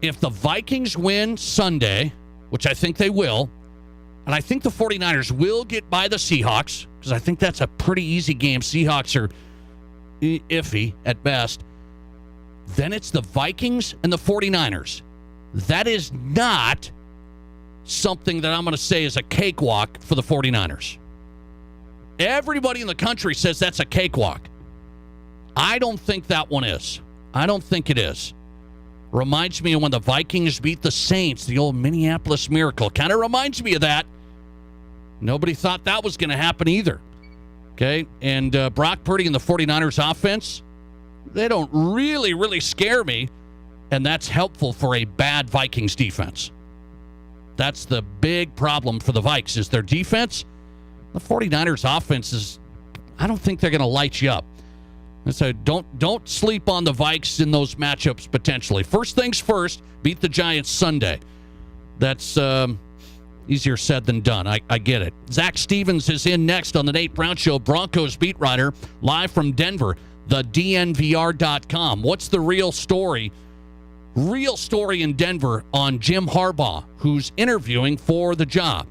if the Vikings win Sunday, which I think they will, and I think the 49ers will get by the Seahawks, because I think that's a pretty easy game. Seahawks are iffy at best. Then it's the Vikings and the 49ers. That is not something that I'm going to say is a cakewalk for the 49ers. Everybody in the country says that's a cakewalk. I don't think that one is. I don't think it is. Reminds me of when the Vikings beat the Saints, the old Minneapolis Miracle. Kind of reminds me of that. Nobody thought that was going to happen either. Okay, and Brock Purdy and the 49ers offense, they don't really scare me, and that's helpful for a bad Vikings defense. That's the big problem for the Vikes, is their defense. The 49ers offense is, I don't think they're going to light you up. So don't sleep on the Vikes in those matchups potentially. First things first, beat the Giants Sunday. That's easier said than done. I get it. Zach Stevens is in next on the Nate Brown Show. Broncos beat writer live from Denver, the DNVR.com. What's the real story? Real story in Denver on Jim Harbaugh, who's interviewing for the job.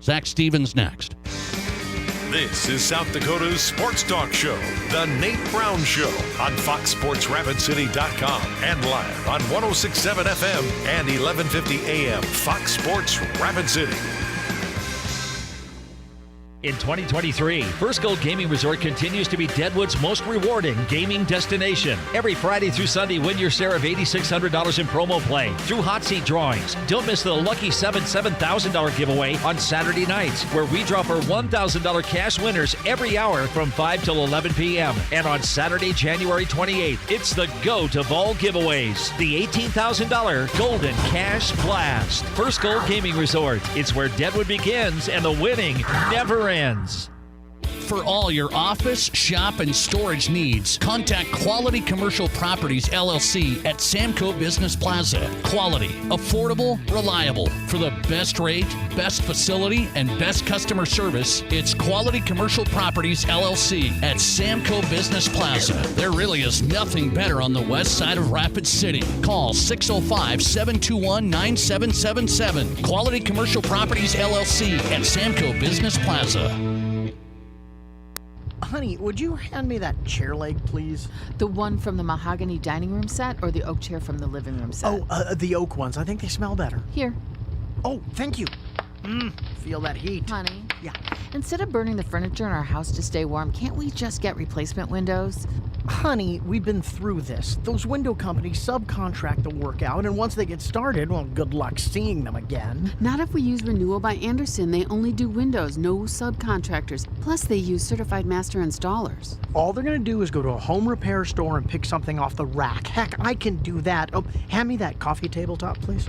Zach Stevens next. This is South Dakota's sports talk show, The Nate Brown Show, on FoxSportsRapidCity.com and live on 106.7 FM and 1150 AM. Fox Sports Rapid City. In 2023, First Gold Gaming Resort continues to be Deadwood's most rewarding gaming destination. Every Friday through Sunday, win your share of $8,600 in promo play through hot seat drawings. Don't miss the Lucky 7 $7,000 giveaway on Saturday nights, where we drop our $1,000 cash winners every hour from 5 till 11 p.m. And on Saturday, January 28th, it's the GOAT of all giveaways, the $18,000 Golden Cash Blast. First Gold Gaming Resort. It's where Deadwood begins and the winning never ends. For all your office, shop, and storage needs, contact Quality Commercial Properties, LLC at Samco Business Plaza. Quality, affordable, reliable. For the best rate, best facility, and best customer service, it's Quality Commercial Properties, LLC at Samco Business Plaza. There really is nothing better on the west side of Rapid City. Call 605-721-9777. Quality Commercial Properties, LLC at Samco Business Plaza. Honey, would you hand me that chair leg, please? The one from the mahogany dining room set or the oak chair from the living room set? Oh, the oak ones. I think they smell better. Here. Oh, thank you. Feel that heat. Honey. Yeah. Instead of burning the furniture in our house to stay warm, can't we just get replacement windows? Honey, we've been through this. Those window companies subcontract the work out, and once they get started, well, good luck seeing them again. Not if we use Renewal by Anderson. They only do windows, no subcontractors. Plus, they use certified master installers. All they're going to do is go to a home repair store and pick something off the rack. Heck, I can do that. Oh, hand me that coffee tabletop, please.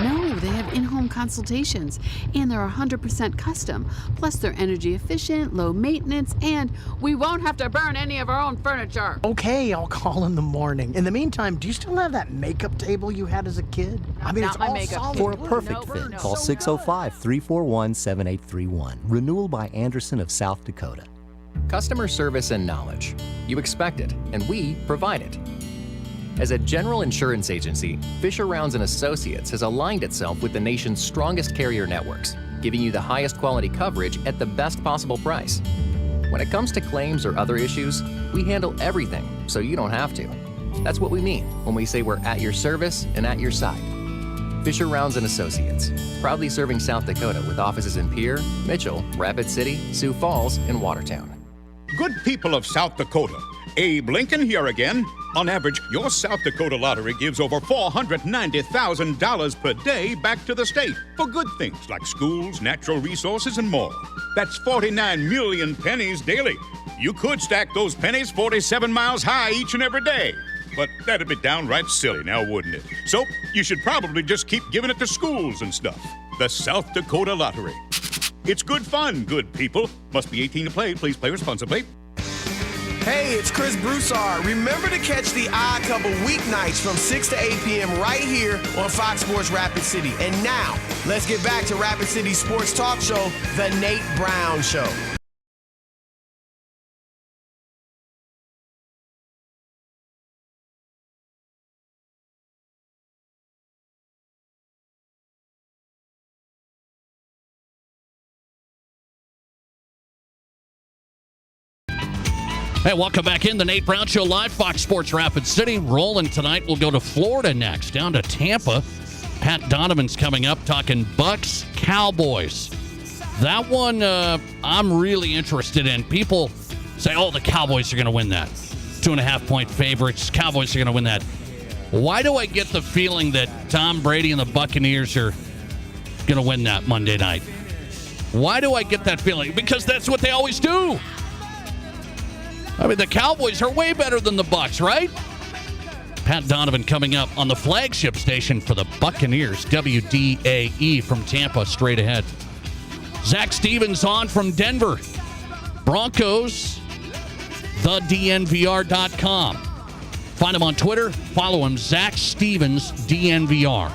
No, they have in-home consultations, and they're 100% custom. Plus, they're energy efficient, low maintenance, and we won't have to burn any of our own furniture. Okay, I'll call in the morning. In the meantime, do you still have that makeup table you had as a kid? I mean, Not it's my all makeup solid table. For a perfect fit, call 605-341-7831. Renewal by Anderson of South Dakota. Customer service and knowledge. You expect it, and we provide it. As a general insurance agency, Fisher Rounds & Associates has aligned itself with the nation's strongest carrier networks, giving you the highest quality coverage at the best possible price. When it comes to claims or other issues, we handle everything so you don't have to. That's what we mean when we say we're at your service and at your side. Fisher Rounds & Associates, proudly serving South Dakota with offices in Pierre, Mitchell, Rapid City, Sioux Falls, and Watertown. Good people of South Dakota, Abe Lincoln here again. On average, your South Dakota lottery gives over $490,000 per day back to the state for good things like schools, natural resources, and more. That's 49 million pennies daily. You could stack those pennies 47 miles high each and every day. But that'd be downright silly now, wouldn't it? So you should probably just keep giving it to schools and stuff. The South Dakota Lottery. It's good fun, good people. Must be 18 to play. Please play responsibly. Hey, it's Chris Broussard. Remember to catch the Odd Couple weeknights from 6 to 8 p.m. right here on Fox Sports Rapid City. And now, let's get back to Rapid City Sports Talk Show, The Nate Brown Show. Hey, welcome back in the Nate Brown Show live, Fox Sports Rapid City. Rolling tonight. We'll go to Florida next, down to Tampa. Pat Donovan's coming up, talking Bucks, Cowboys. That one I'm really interested in. People say, oh, the Cowboys are going to win that. 2.5-point favorites. Cowboys are going to win that. Why do I get the feeling that Tom Brady and the Buccaneers are going to win that Monday night? Why do I get that feeling? Because that's what they always do. I mean, the Cowboys are way better than the Bucs, right? Pat Donovan coming up on the flagship station for the Buccaneers, WDAE from Tampa, straight ahead. Zach Stevens on from Denver. Broncos thednvr.com. Find him on Twitter. Follow him, Zach Stevens, DNVR.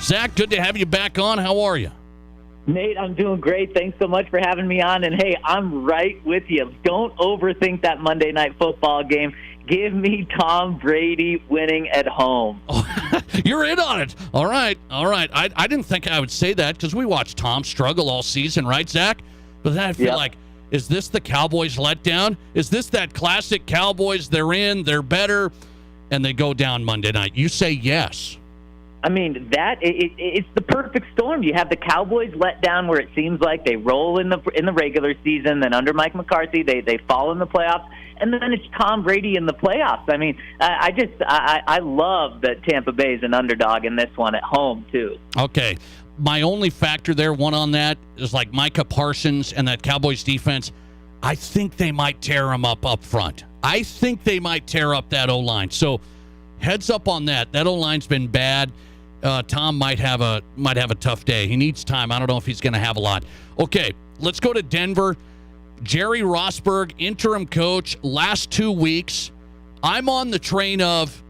Zach, good to have you back on. How are you? Nate, I'm doing great. Thanks so much for having me on. And, hey, I'm right with you. Don't overthink that Monday Night Football game. Give me Tom Brady winning at home. You're in on it. All right. I didn't think I would say that because we watched Tom struggle all season, right, Zach? But then I feel like, is this the Cowboys letdown? Is this that classic Cowboys, they're in, they're better, and they go down Monday night? You say yes. I mean, it's the perfect storm. You have the Cowboys let down where it seems like they roll in the regular season, then under Mike McCarthy they fall in the playoffs, and then it's Tom Brady in the playoffs. I mean, I love that Tampa Bay is an underdog in this one at home too. Okay, my only factor there, one on that, is like Micah Parsons and that Cowboys defense. I think they might tear them up front. I think they might tear up that O-line. So heads up on that. That O-line's been bad. Tom might have a tough day. He needs time. I don't know if he's going to have a lot. Okay, let's go to Denver. Jerry Rosburg, interim coach, last 2 weeks. I'm on the train of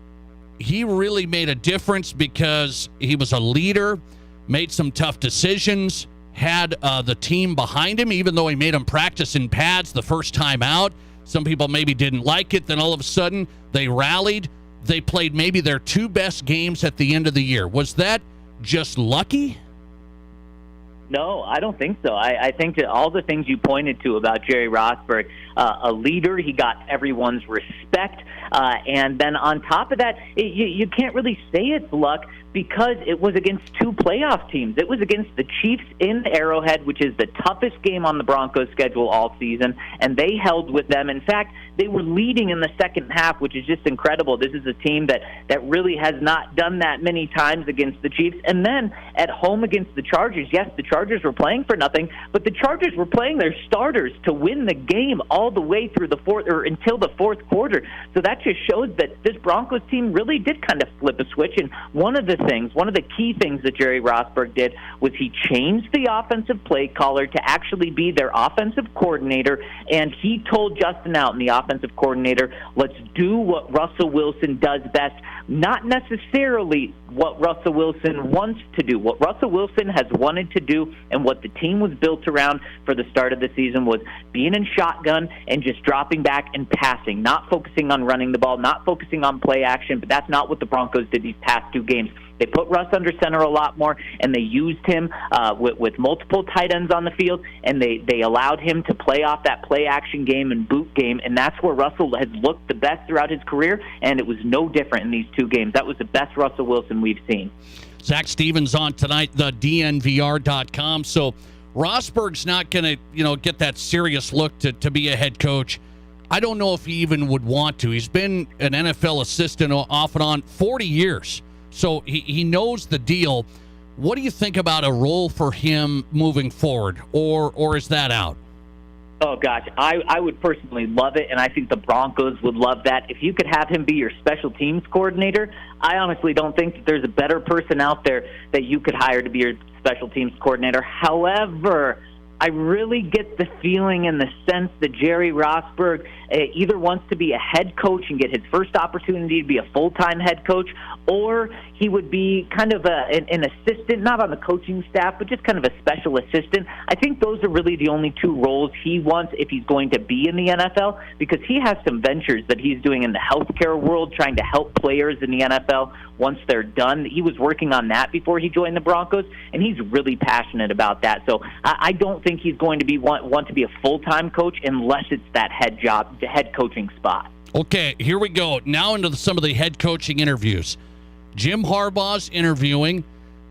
he really made a difference because he was a leader, made some tough decisions, had the team behind him, even though he made them practice in pads the first time out. Some people maybe didn't like it. Then all of a sudden, they rallied. They played maybe their 2 best games at the end of the year. Was that just lucky? No, I don't think so. I think that all the things you pointed to about Jerry Rosburg, a leader, he got everyone's respect. And then on top of that, you can't really say it's luck because it was against 2 playoff teams. It was against the Chiefs in Arrowhead, which is the toughest game on the Broncos' schedule all season, and they held with them. In fact, they were leading in the second half, which is just incredible. This is a team that really has not done that many times against the Chiefs. And then at home against the Chargers, yes, the Chargers were playing for nothing, but the Chargers were playing their starters to win the game all the way through the fourth or until the fourth quarter. So that just shows that this Broncos team really did kind of flip a switch. And one of the key things that Jerry Rosburg did was he changed the offensive play caller to actually be their offensive coordinator, and he told Justin Alton, the offensive coordinator, let's do what Russell Wilson does best, not necessarily what Russell Wilson wants to do. What Russell Wilson has wanted to do and what the team was built around for the start of the season was being in shotgun and just dropping back and passing, not focusing on running the ball, not focusing on play action, but that's not what the Broncos did these past 2 games. They put Russ under center a lot more, and they used him with multiple tight ends on the field, and they allowed him to play off that play-action game and boot game, and that's where Russell has looked the best throughout his career, and it was no different in these 2 games. That was the best Russell Wilson we've seen. Zach Stevens on tonight, the DNVR.com. So Rosburg's not going to get that serious look to be a head coach. I don't know if he even would want to. He's been an NFL assistant off and on 40 years. So he knows the deal. What do you think about a role for him moving forward, or is that out? Oh, gosh, I would personally love it, and I think the Broncos would love that. If you could have him be your special teams coordinator, I honestly don't think that there's a better person out there that you could hire to be your special teams coordinator. However, I really get the feeling and the sense that Jerry Rosburg either wants to be a head coach and get his first opportunity to be a full-time head coach, or he would be kind of an assistant, not on the coaching staff, but just kind of a special assistant. I think those are really the only 2 roles he wants if he's going to be in the NFL, because he has some ventures that he's doing in the healthcare world, trying to help players in the NFL once they're done. He was working on that before he joined the Broncos, and he's really passionate about that. So I don't think he's going to want to be a full-time coach unless it's that head job, the head coaching spot. Okay, here we go. Now into some of the head coaching interviews. Jim Harbaugh's interviewing,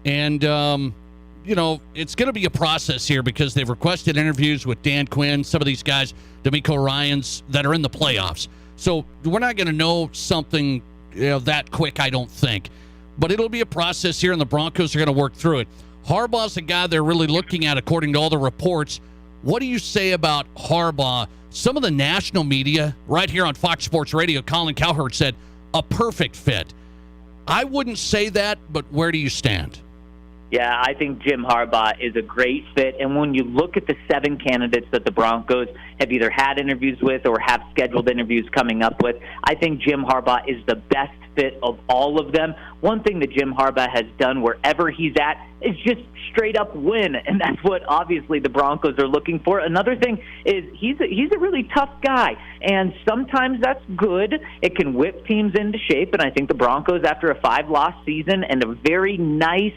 and, it's going to be a process here because they've requested interviews with Dan Quinn, some of these guys, D'Amico Ryans, that are in the playoffs. So we're not going to know something that quick, I don't think. But it'll be a process here, and the Broncos are going to work through it. Harbaugh's a guy they're really looking at, according to all the reports. What do you say about Harbaugh? Some of the national media, right here on Fox Sports Radio, Colin Cowherd said, a perfect fit. I wouldn't say that, but where do you stand? Yeah, I think Jim Harbaugh is a great fit. And when you look at the 7 candidates that the Broncos have either had interviews with or have scheduled interviews coming up with, I think Jim Harbaugh is the best fit of all of them. One thing that Jim Harbaugh has done wherever he's at is just straight up win, and that's what obviously the Broncos are looking for. Another thing is he's a really tough guy, and sometimes that's good. It can whip teams into shape, and I think the Broncos, after a 5-loss season and a very nice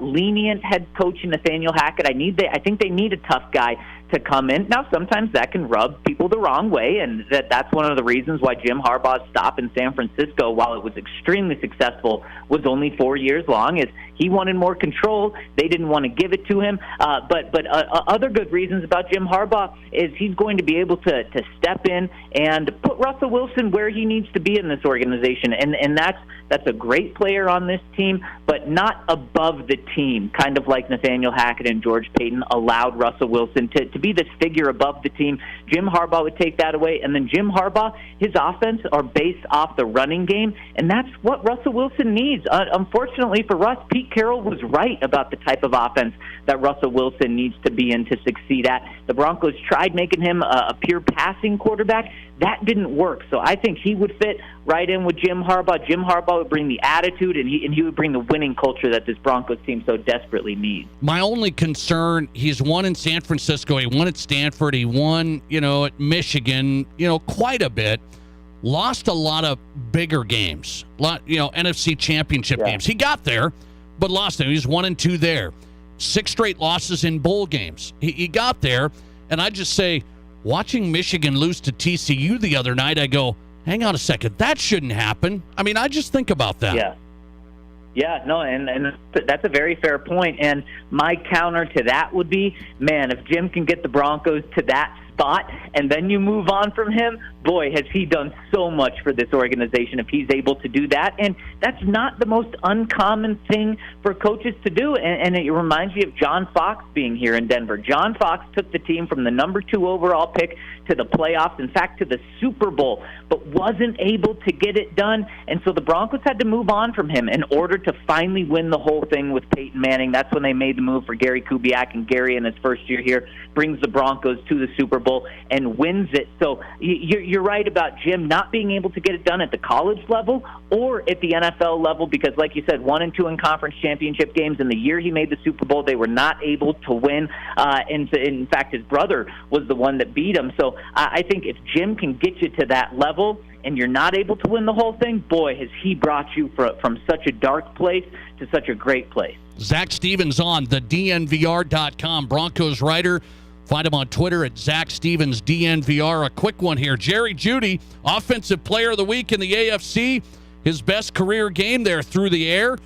lenient head coach in Nathaniel Hackett, I think they need a tough guy to come in. Now, sometimes that can rub people the wrong way, and that's one of the reasons why Jim Harbaugh's stop in San Francisco, while it was extremely successful, was only 4 years long, is he wanted more control. They didn't want to give it to him. But other good reasons about Jim Harbaugh is he's going to be able to step in and put Russell Wilson where he needs to be in this organization, and that's a great player on this team, but not above the team, kind of like Nathaniel Hackett and George Paton allowed Russell Wilson to be this figure above the team. Jim Harbaugh would take that away, and then Jim Harbaugh, his offense are based off the running game, and that's what Russell Wilson needs. Unfortunately for Russ, Pete Carroll was right about the type of offense that Russell Wilson needs to be in to succeed at. The Broncos tried making him a pure passing quarterback. That didn't work, so I think he would fit right in with Jim Harbaugh. Jim Harbaugh would bring the attitude, and he would bring the winning culture that this Broncos team so desperately needs. My only concern, he's won in San Francisco, he won at Stanford, he won, at Michigan, quite a bit. Lost a lot of bigger games, NFC championship games. He got there, but lost them. He was 1-2 there. 6 straight losses in bowl games. He got there, and I just say, watching Michigan lose to TCU the other night, I go, hang on a second, that shouldn't happen. I mean, I just think about that. Yeah, no, and that's a very fair point. And my counter to that would be, man, if Jim can get the Broncos to that spot and then you move on from him, boy, has he done so much for this organization if he's able to do that. And that's not the most uncommon thing for coaches to do. And it reminds me of John Fox being here in Denver. John Fox took the team from the number 2 overall pick to the playoffs, in fact, to the Super Bowl, but wasn't able to get it done. And so the Broncos had to move on from him in order to finally win the whole thing with Peyton Manning. That's when they made the move for Gary Kubiak, and Gary, in his first year here, brings the Broncos to the Super Bowl and wins it. So you're right about Jim not being able to get it done at the college level or at the NFL level, because, like you said, 1-2 in conference championship games. In the year he made the Super Bowl, they were not able to win. In fact, his brother was the one that beat him. So I think if Jim can get you to that level and you're not able to win the whole thing, boy, has he brought you from such a dark place to such a great place. Zach Stevens on the DNVR.com Broncos writer. Find him on Twitter at Zach Stevens DNVR. A quick one here. Jerry Jeudy, Offensive Player of the Week in the AFC. His best career game there through the air.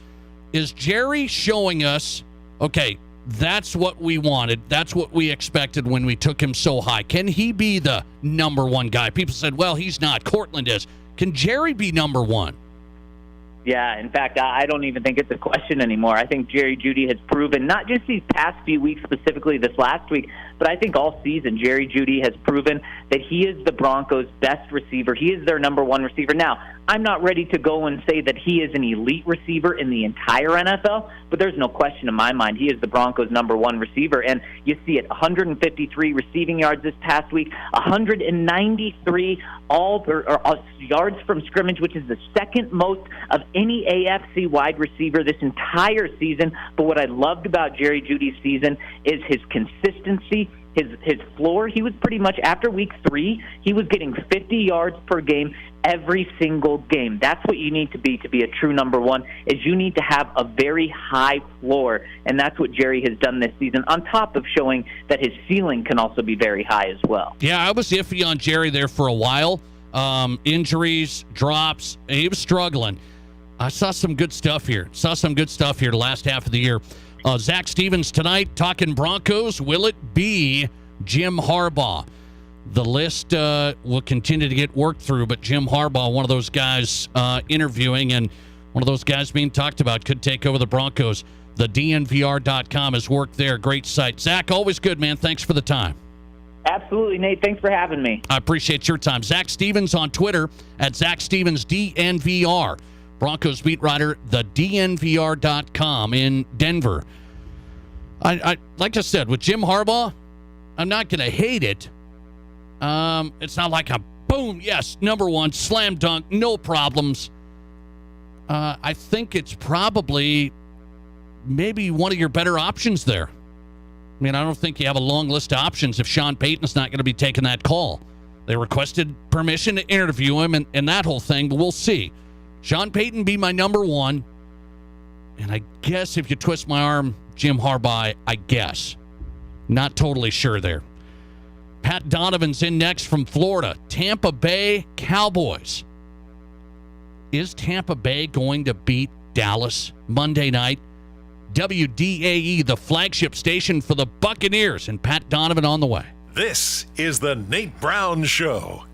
Is Jerry showing us, okay, that's what we wanted. That's what we expected when we took him so high. Can he be the number 1 guy? People said, well, he's not. Cortland is. Can Jerry be number 1? Yeah, in fact, I don't even think it's a question anymore. I think Jerry Jeudy has proven, not just these past few weeks, specifically this last week, but I think all season, Jerry Jeudy has proven that he is the Broncos' best receiver. He is their number 1 receiver. Now, I'm not ready to go and say that he is an elite receiver in the entire NFL, but there's no question in my mind he is the Broncos' number 1 receiver. And you see it, 153 receiving yards this past week, 193 yards from scrimmage, which is the second most of any AFC wide receiver this entire season. But what I loved about Jerry Jeudy's season is his consistency, his floor. He was pretty much, after week 3, he was getting 50 yards per game every single game. That's what you need to be a true number 1, is you need to have a very high floor, and that's what Jerry has done this season, on top of showing that his ceiling can also be very high as well. Yeah, I was iffy on Jerry there for a while. Injuries, drops, he was struggling. I saw some good stuff here. The last half of the year. Zach Stevens tonight talking Broncos. Will it be Jim Harbaugh? The list will continue to get worked through, but Jim Harbaugh, one of those guys interviewing and one of those guys being talked about, could take over the Broncos. The DNVR.com has worked there. Great site. Zach, always good, man. Thanks for the time. Absolutely, Nate. Thanks for having me. I appreciate your time. Zach Stevens on Twitter at Zach Stevens DNVR. Broncos beat writer, thednvr.com in Denver. I like I said, with Jim Harbaugh, I'm not going to hate it. It's not like a boom, yes, number one, slam dunk, no problems. I think it's probably maybe one of your better options there. I mean, I don't think you have a long list of options if Sean Payton's not going to be taking that call. They requested permission to interview him and that whole thing, but we'll see. Sean Payton be my number one. And I guess if you twist my arm, Jim Harbaugh, I guess. Not totally sure there. Pat Donovan's in next from Florida. Tampa Bay Cowboys. Is Tampa Bay going to beat Dallas Monday night? WDAE, the flagship station for the Buccaneers, and Pat Donovan on the way. This is the Nate Brown Show.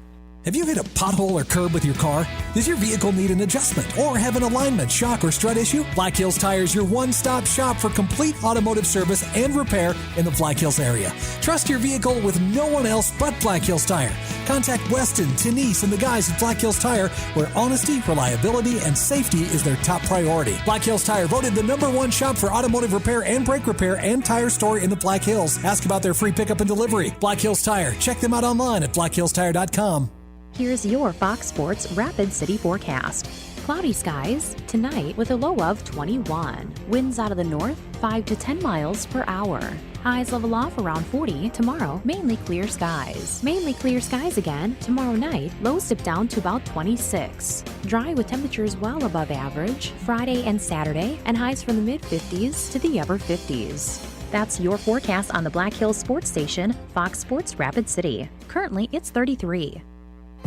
Have you hit a pothole or curb with your car? Does your vehicle need an adjustment or have an alignment, shock, or strut issue? Black Hills Tire is your one-stop shop for complete automotive service and repair in the Black Hills area. Trust your vehicle with no one else but Black Hills Tire. Contact Weston, Denise, and the guys at Black Hills Tire, where honesty, reliability, and safety is their top priority. Black Hills Tire voted the #1 shop for automotive repair and brake repair and tire store in the Black Hills. Ask about their free pickup and delivery. Black Hills Tire. Check them out online at blackhillstire.com. Here's your Fox Sports Rapid City forecast. Cloudy skies tonight with a low of 21. Winds out of the north 5 to 10 miles per hour. Highs level off around 40 tomorrow. Mainly clear skies. Mainly clear skies again tomorrow night. Lows dip down to about 26. Dry with temperatures well above average Friday and Saturday, and highs from the mid-50s to the upper 50s. That's your forecast on the Black Hills Sports Station, Fox Sports Rapid City. Currently, it's 33.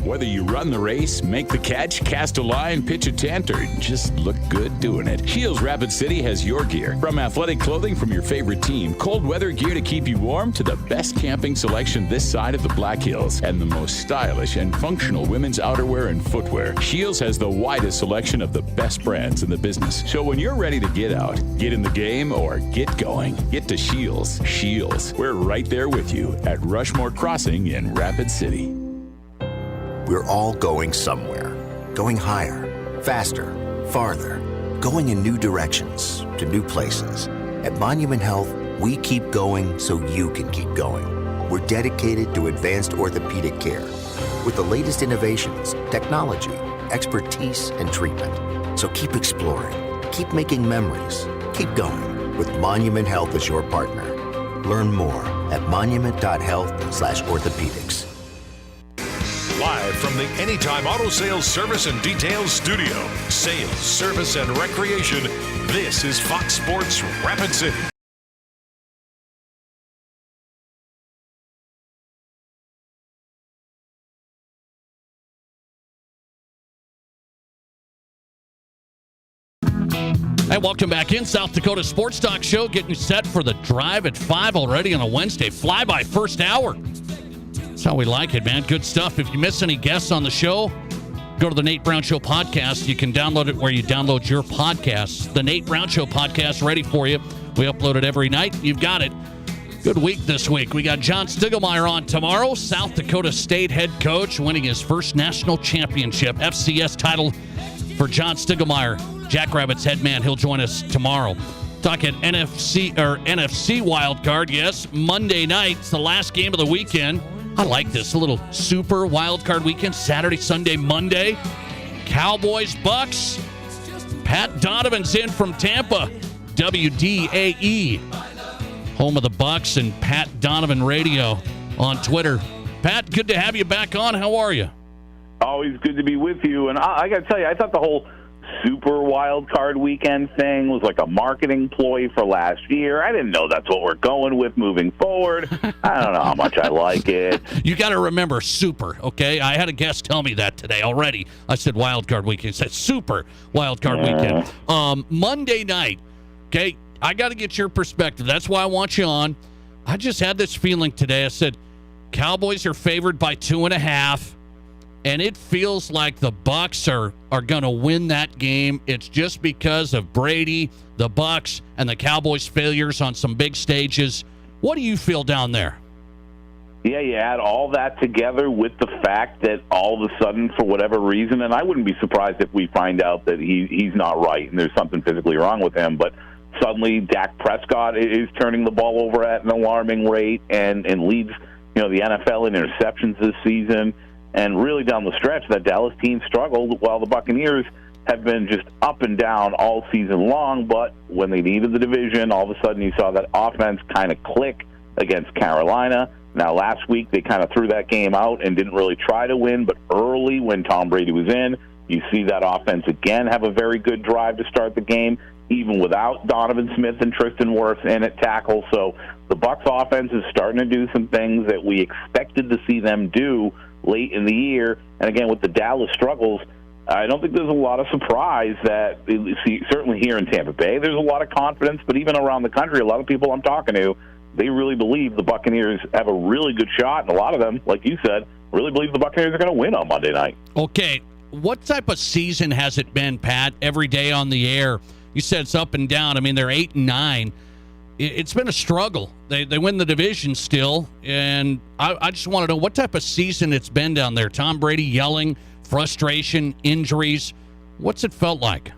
Whether you run the race, make the catch, cast a line, pitch a tent, or just look good doing it, Shields Rapid City has your gear. From athletic clothing from your favorite team, cold weather gear to keep you warm, to the best camping selection this side of the Black Hills, and the most stylish and functional women's outerwear and footwear. Shields has the widest selection of the best brands in the business. So when you're ready to get out, get in the game, or get going, get to Shields. Shields, we're right there with you at Rushmore Crossing in Rapid City. We're all going somewhere. Going higher, faster, farther. Going in new directions, to new places. At Monument Health, we keep going so you can keep going. We're dedicated to advanced orthopedic care with the latest innovations, technology, expertise, and treatment. So keep exploring, keep making memories, keep going with Monument Health as your partner. Learn more at monument.health/orthopedics. Live from the Anytime Auto Sales Service and Details Studio, sales, service, and recreation, this is Fox Sports Rapid City. Hey, welcome back in. South Dakota Sports Talk Show, getting set for the drive at 5 already on a Wednesday. Fly by first hour. That's how we like it, man. Good stuff. If you miss any guests on the show, go to the Nate Brown Show podcast. You can download it where you download your podcasts. The Nate Brown Show podcast ready for you. We upload it every night. You've got it. Good week this week. We got John Stiegelmeier on tomorrow. South Dakota State head coach winning his first national championship. FCS title for John Stiegelmeier. Jackrabbits head man. He'll join us tomorrow. Talking NFC wild card. Yes, Monday night. It's the last game of the weekend. I like this. A little super wild card weekend. Saturday, Sunday, Monday. Cowboys, Bucks. Pat Donovan's in from Tampa. WDAE. Home of the Bucks and Pat Donovan Radio on Twitter. Pat, good to have you back on. How are you? Always good to be with you. And I got to tell you, I thought the whole super wild card weekend thing was like a marketing ploy for last year. I didn't know that's what we're going with moving forward. I don't know how much I like it. You got to remember super, okay? I had a guest tell me that today already. I said wild card weekend. He said super wild card weekend. Monday night, okay? I got to get your perspective. That's why I want you on. I just had this feeling today. I said Cowboys are favored by 2.5. And it feels like the Bucs are going to win that game. It's just because of Brady, the Bucs, and the Cowboys' failures on some big stages. What do you feel down there? Yeah, you add all that together with the fact that all of a sudden, for whatever reason, and I wouldn't be surprised if we find out that he's not right and there's something physically wrong with him, but suddenly Dak Prescott is turning the ball over at an alarming rate and leads the NFL in interceptions this season. And really down the stretch, that Dallas team struggled while the Buccaneers have been just up and down all season long. But when they needed the division, all of a sudden you saw that offense kind of click against Carolina. Now, last week they kind of threw that game out and didn't really try to win, but early when Tom Brady was in, you see that offense again have a very good drive to start the game, even without Donovan Smith and Tristan Wirfs in at tackle. So the Bucs offense is starting to do some things that we expected to see them do late in the year. And again, with the Dallas struggles, I don't think there's a lot of surprise that, certainly here in Tampa Bay, there's a lot of confidence, but even around the country, a lot of people I'm talking to, they really believe the Buccaneers have a really good shot, and a lot of them, like you said, really believe the Buccaneers are going to win on Monday night. Okay, what type of season has it been, Pat, every day on the air? You said it's up and down. I mean, they're 8-9. It's been a struggle. They win the division still, and I just want to know what type of season it's been down there. Tom Brady yelling, frustration, injuries. What's it felt like?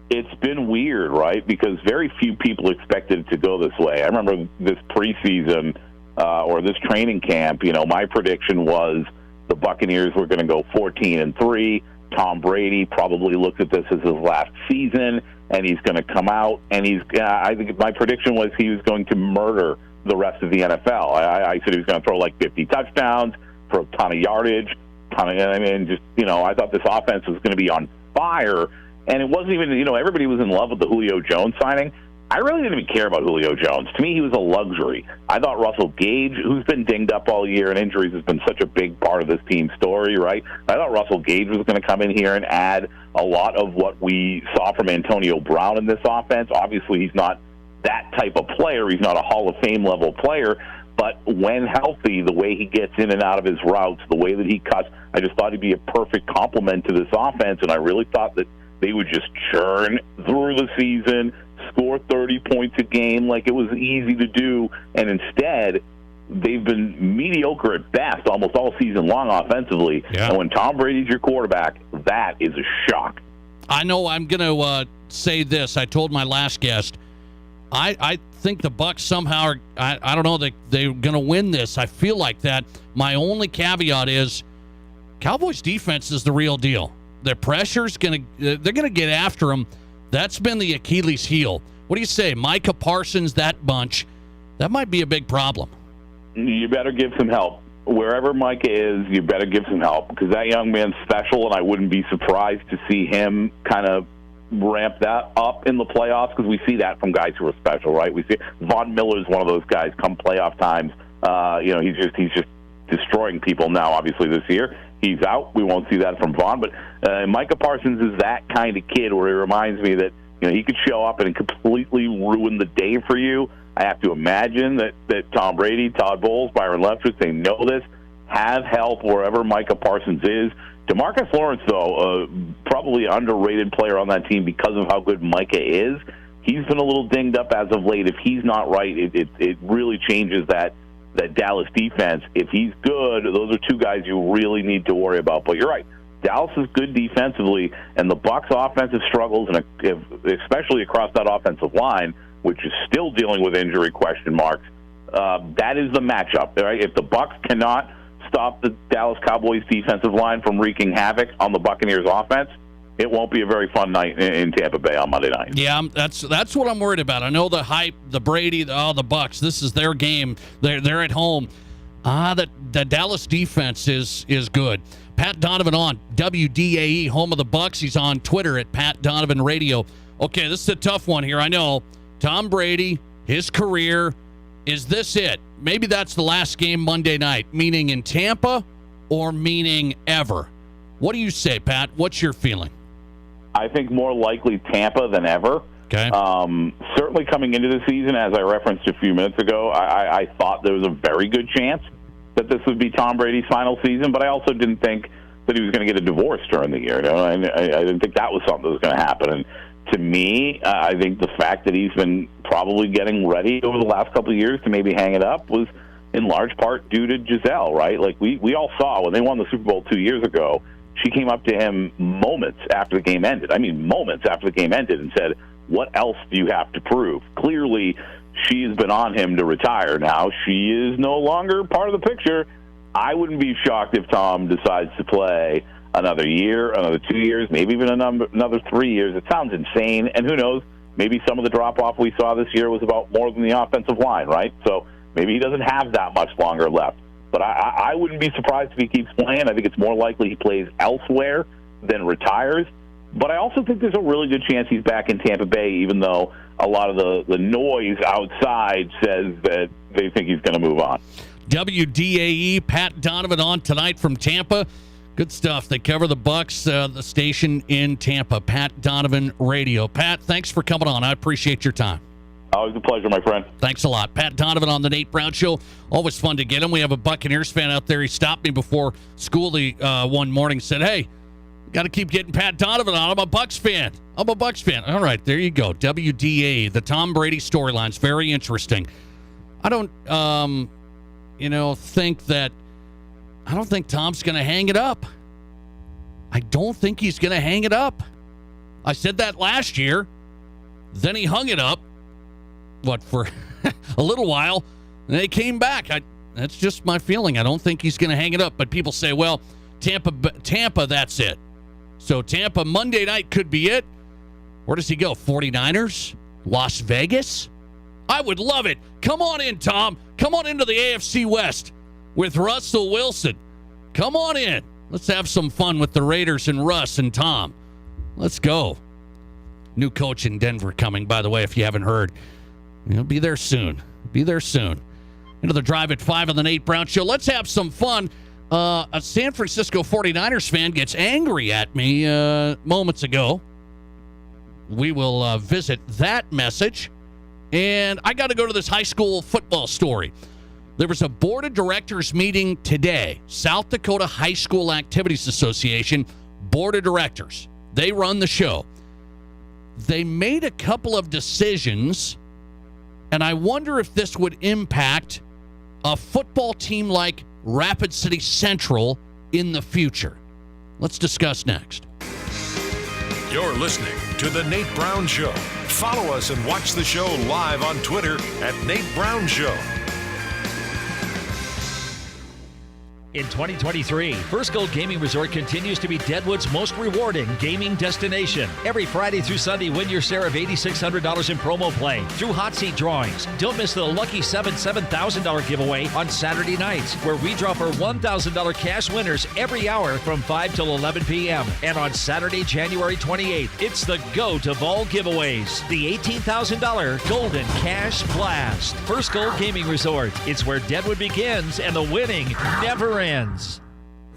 It's been weird, right? Because very few people expected it to go this way. I remember this preseason or this training camp, my prediction was the Buccaneers were going to go 14-3. Tom Brady probably looked at this as his last season, and he's going to come out, and I think my prediction was he was going to murder the rest of the NFL. I said he was going to throw like 50 touchdowns, for a ton of yardage, I thought this offense was going to be on fire. And it wasn't even, everybody was in love with the Julio Jones signing. I really didn't even care about Julio Jones. To me, he was a luxury. I thought Russell Gage, who's been dinged up all year, and injuries has been such a big part of this team's story, right? I thought Russell Gage was going to come in here and add a lot of what we saw from Antonio Brown in this offense. Obviously, he's not that type of player. He's not a Hall of Fame level player. But when healthy, the way he gets in and out of his routes, the way that he cuts, I just thought he'd be a perfect complement to this offense. And I really thought that they would just churn through the season, score 30 points a game like it was easy to do, and instead they've been mediocre at best almost all season long offensively. Yeah. And when Tom Brady's your quarterback, that is a shock. I know I'm going to say this. I told my last guest, I think the Bucs somehow are, I don't know, they're going to win this. I feel like that. My only caveat is Cowboys defense is the real deal. Their pressure's they're going to get after them. That's been the Achilles heel. What do you say? Micah Parsons, that bunch, that might be a big problem. You better give some help. Wherever Micah is, you better give some help because that young man's special, and I wouldn't be surprised to see him kind of ramp that up in the playoffs because we see that from guys who are special, right? We see Von Miller is one of those guys come playoff times. He's just destroying people now, obviously, this year. He's out. We won't see that from Vaughn. But Micah Parsons is that kind of kid where he reminds me that he could show up and completely ruin the day for you. I have to imagine that Tom Brady, Todd Bowles, Byron Leftwich, they know this, have help wherever Micah Parsons is. DeMarcus Lawrence, though, probably underrated player on that team because of how good Micah is. He's been a little dinged up as of late. If he's not right, it really changes that Dallas defense. If he's good, those are two guys you really need to worry about. But you're right. Dallas is good defensively, and the Bucs' offensive struggles, and especially across that offensive line, which is still dealing with injury question marks, that is the matchup. Right? If the Bucs cannot stop the Dallas Cowboys defensive line from wreaking havoc on the Buccaneers offense, it won't be a very fun night in Tampa Bay on Monday night. Yeah, that's what I'm worried about. I know the hype, the Brady, the Bucs. This is their game. They're at home. The Dallas defense is good. Pat Donovan on WDAE, home of the Bucs. He's on Twitter at Pat Donovan Radio. Okay, this is a tough one here. I know Tom Brady, his career. Is this it? Maybe that's the last game Monday night, meaning in Tampa or meaning ever. What do you say, Pat? What's your feeling? I think more likely Tampa than ever. Okay. Certainly coming into the season, as I referenced a few minutes ago, I thought there was a very good chance that this would be Tom Brady's final season, but I also didn't think that he was going to get a divorce during the year. I didn't think that was something that was going to happen. And to me, I think the fact that he's been probably getting ready over the last couple of years to maybe hang it up was in large part due to Gisele, right? Like we all saw when they won the Super Bowl 2 years ago, she came up to him moments after the game ended. I mean, moments after the game ended and said, what else do you have to prove? Clearly, she's been on him to retire now. She is no longer part of the picture. I wouldn't be shocked if Tom decides to play another year, another 2 years, maybe even another 3 years. It sounds insane, and who knows? Maybe some of the drop-off we saw this year was about more than the offensive line, right? So maybe he doesn't have that much longer left. But I wouldn't be surprised if he keeps playing. I think it's more likely he plays elsewhere than retires. But I also think there's a really good chance he's back in Tampa Bay, even though a lot of the noise outside says that they think he's going to move on. WDAE, Pat Donovan on tonight from Tampa. Good stuff. They cover the Bucs, the station in Tampa. Pat Donovan Radio. Pat, thanks for coming on. I appreciate your time. Always a pleasure, my friend. Thanks a lot. Pat Donovan on the Nate Brown Show. Always fun to get him. We have a Buccaneers fan out there. He stopped me before school one morning and said, hey, got to keep getting Pat Donovan on. I'm a Bucs fan. All right, there you go. WDA, the Tom Brady storyline's very interesting. I don't think Tom's going to hang it up. I don't think he's going to hang it up. I said that last year. Then he hung it up. For a little while, and they came back. That's just my feeling. I don't think he's going to hang it up. But people say, well, Tampa, that's it. So Tampa Monday night could be it. Where does he go? 49ers? Las Vegas? I would love it. Come on in, Tom. Come on into the AFC West with Russell Wilson. Come on in. Let's have some fun with the Raiders and Russ and Tom. Let's go. New coach in Denver coming, by the way, if you haven't heard. He'll be there soon. Into the Drive at 5 on the Nate Brown Show. Let's have some fun. A San Francisco 49ers fan gets angry at me moments ago. We will visit that message. And I got to go to this high school football story. There was a board of directors meeting today. South Dakota High School Activities Association board of directors. They run the show. They made a couple of decisions. And I wonder if this would impact a football team like Rapid City Central in the future. Let's discuss next. You're listening to The Nate Brown Show. Follow us and watch the show live on Twitter at Nate Brown Show. In 2023, First Gold Gaming Resort continues to be Deadwood's most rewarding gaming destination. Every Friday through Sunday, win your share of $8,600 in promo play through hot seat drawings. Don't miss the Lucky $7,000 giveaway on Saturday nights, where we draw for $1,000 cash winners every hour from 5 till 11 p.m. And on Saturday, January 28th, it's the GOAT of all giveaways, the $18,000 Golden Cash Blast. First Gold Gaming Resort. It's where Deadwood begins and the winning never ends.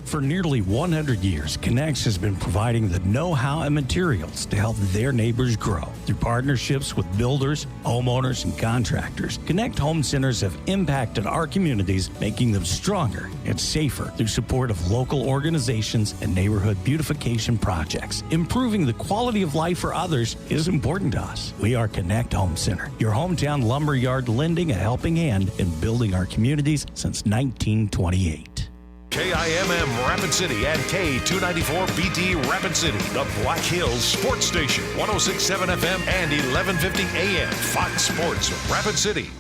For nearly 100 years, Connex has been providing the know-how and materials to help their neighbors grow. Through partnerships with builders, homeowners, and contractors, Connect Home Centers have impacted our communities, making them stronger and safer through support of local organizations and neighborhood beautification projects. Improving the quality of life for others is important to us. We are Connect Home Center, your hometown lumberyard lending a helping hand in building our communities since 1928. KIMM Rapid City and K294BT Rapid City, the Black Hills Sports Station, 106.7 FM and 1150 AM, Fox Sports Rapid City.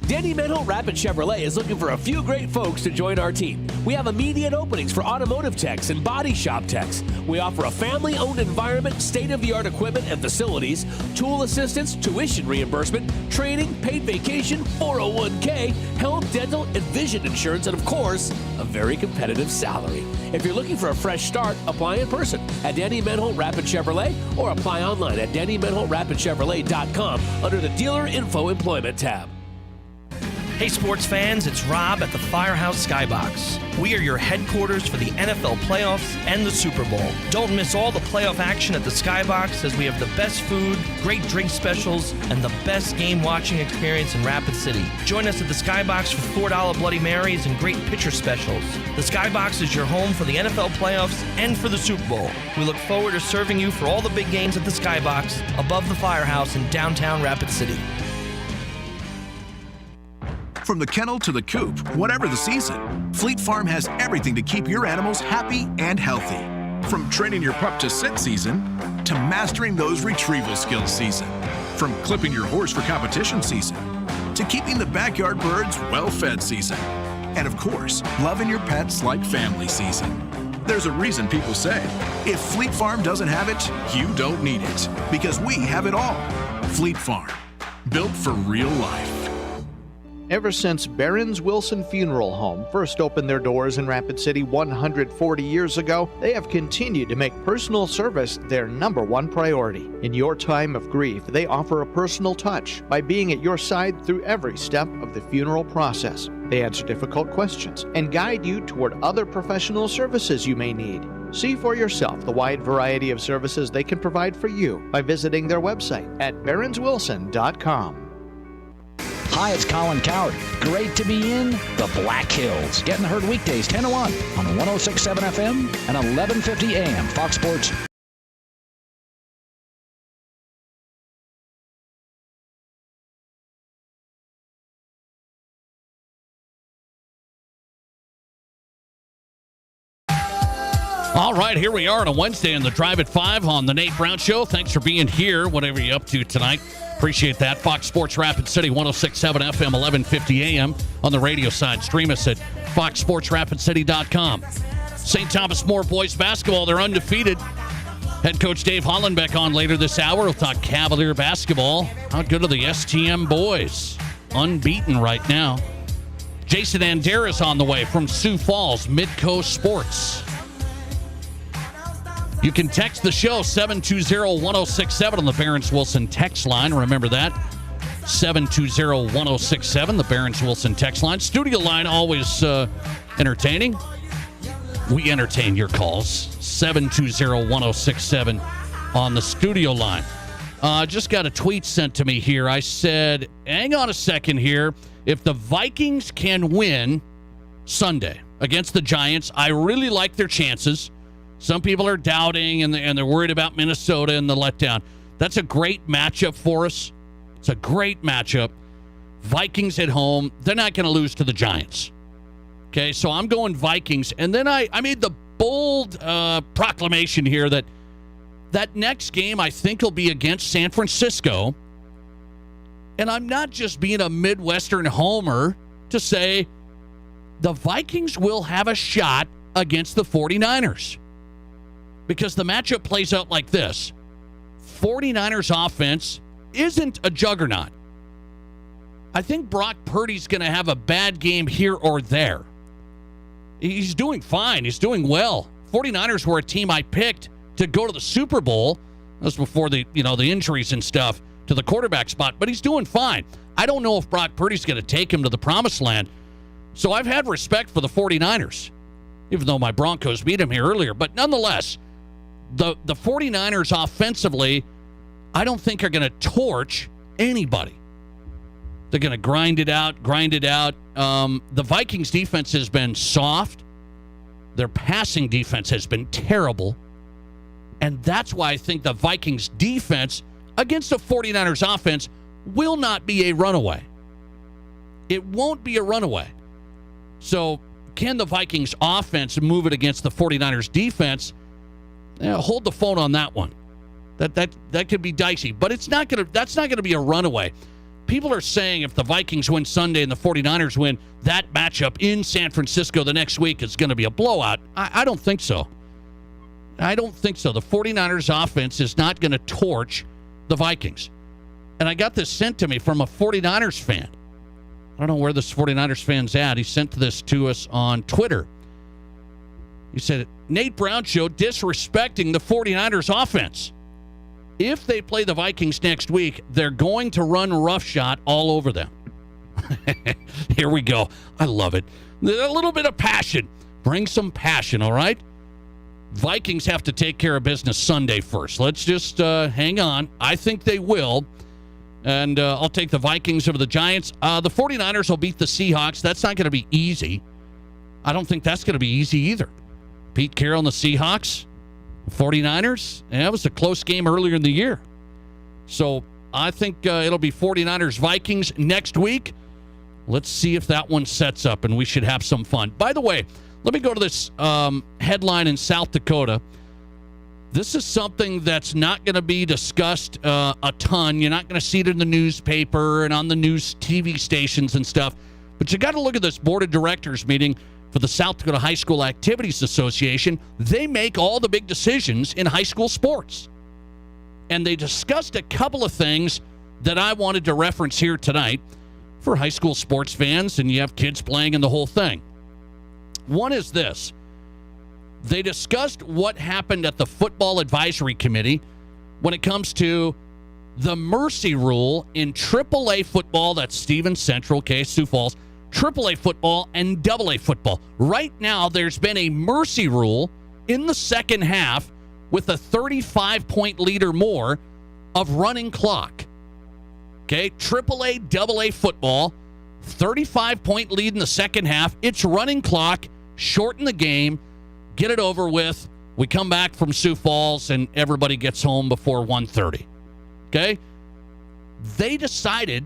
Danny Menholt Rapid Chevrolet is looking for a few great folks to join our team. We have immediate openings for automotive techs and body shop techs. We offer a family-owned environment, state-of-the-art equipment and facilities, tool assistance, tuition reimbursement, training, paid vacation, 401k, health, dental, and vision insurance, and of course, a very competitive salary. If you're looking for a fresh start, apply in person at Danny Menholt Rapid Chevrolet or apply online at DannyMenholtRapidChevrolet.com under the Dealer Info Employment tab. Hey sports fans, it's Rob at the Firehouse Skybox. We are your headquarters for the NFL playoffs and the Super Bowl. Don't miss all the playoff action at the Skybox, as we have the best food, great drink specials, and the best game watching experience in Rapid City. Join us at the Skybox for $4 Bloody Marys and great pitcher specials. The Skybox is your home for the NFL playoffs and for the Super Bowl. We look forward to serving you for all the big games at the Skybox above the Firehouse in downtown Rapid City. From the kennel to the coop, whatever the season, Fleet Farm has everything to keep your animals happy and healthy. From training your pup to sit season, to mastering those retrieval skills season. From clipping your horse for competition season, to keeping the backyard birds well-fed season. And of course, loving your pets like family season. There's a reason people say, if Fleet Farm doesn't have it, you don't need it. Because we have it all. Fleet Farm, built for real life. Ever since Barron's Wilson Funeral Home first opened their doors in Rapid City 140 years ago, they have continued to make personal service their #1 priority. In your time of grief, they offer a personal touch by being at your side through every step of the funeral process. They answer difficult questions and guide you toward other professional services you may need. See for yourself the wide variety of services they can provide for you by visiting their website at barronswilson.com. Hi, it's Colin Coward. Great to be in the Black Hills. Getting heard weekdays 10 to 1 on 106.7 FM and 1150 AM. Fox Sports. All right, here we are on a Wednesday in the Drive at 5 on the Nate Brown Show. Thanks for being here, whatever you're up to tonight. Appreciate that. Fox Sports Rapid City, 106.7 FM, 1150 AM on the radio side. Stream us at foxsportsrapidcity.com. St. Thomas More boys basketball, they're undefeated. Head coach Dave Hollenbeck on later this hour. We'll talk Cavalier basketball. How good are the STM boys? Unbeaten right now. Jason Andera's on the way from Sioux Falls, Midcoast Sports. You can text the show, 720-1067 on the Barron's Wilson text line. Remember that, 720-1067, the Barron's Wilson text line. Studio line, always entertaining. We entertain your calls, 720-1067 on the studio line. Just got a tweet sent to me here. I said, hang on a second here. If the Vikings can win Sunday against the Giants, I really like their chances. Some people are doubting, and they're worried about Minnesota and the letdown. That's a great matchup for us. It's a great matchup. Vikings at home. They're not going to lose to the Giants. Okay, so I'm going Vikings. And then I made the bold proclamation here that next game I think will be against San Francisco. And I'm not just being a Midwestern homer to say the Vikings will have a shot against the 49ers. Because the matchup plays out like this. 49ers offense isn't a juggernaut. I think Brock Purdy's going to have a bad game here or there. He's doing fine. He's doing well. 49ers were a team I picked to go to the Super Bowl. That was before the injuries and stuff to the quarterback spot, but he's doing fine. I don't know if Brock Purdy's going to take him to the promised land. So I've had respect for the 49ers, even though my Broncos beat him here earlier. But nonetheless, the 49ers offensively, I don't think are going to torch anybody. They're going to grind it out. The Vikings defense has been soft. Their passing defense has been terrible. And that's why I think the Vikings defense against the 49ers offense will not be a runaway. It won't be a runaway. So can the Vikings offense move it against the 49ers defense? Hold the phone on that one. That could be dicey, but that's not going to be a runaway. People are saying if the Vikings win Sunday and the 49ers win, that matchup in San Francisco the next week is going to be a blowout. I don't think so. I don't think so. The 49ers offense is not going to torch the Vikings. And I got this sent to me from a 49ers fan. I don't know where this 49ers fan's at. He sent this to us on Twitter. He said, Nate Brown Show disrespecting the 49ers offense. If they play the Vikings next week, they're going to run roughshod all over them. Here we go. I love it. A little bit of passion. Bring some passion, all right? Vikings have to take care of business Sunday first. Let's just hang on. I think they will. And I'll take the Vikings over the Giants. The 49ers will beat the Seahawks. That's not going to be easy. I don't think that's going to be easy either. Pete Carroll and the Seahawks, 49ers. Yeah, it was a close game earlier in the year. So I think it'll be 49ers-Vikings next week. Let's see if that one sets up, and we should have some fun. By the way, let me go to this headline in South Dakota. This is something that's not going to be discussed a ton. You're not going to see it in the newspaper and on the news TV stations and stuff. But you got to look at this board of directors meeting for the South Dakota High School Activities Association. They make all the big decisions in high school sports. And they discussed a couple of things that I wanted to reference here tonight for high school sports fans, and you have kids playing in the whole thing. One is this. They discussed what happened at the Football Advisory Committee when it comes to the mercy rule in AAA football. That's Stevens Central, okay, Sioux Falls, AAA football and AA football. Right now, there's been a mercy rule in the second half with a 35-point lead or more of running clock. Okay, AAA, AA football, 35-point lead in the second half. It's running clock, shorten the game, get it over with. We come back from Sioux Falls, and everybody gets home before 1:30. Okay? They decided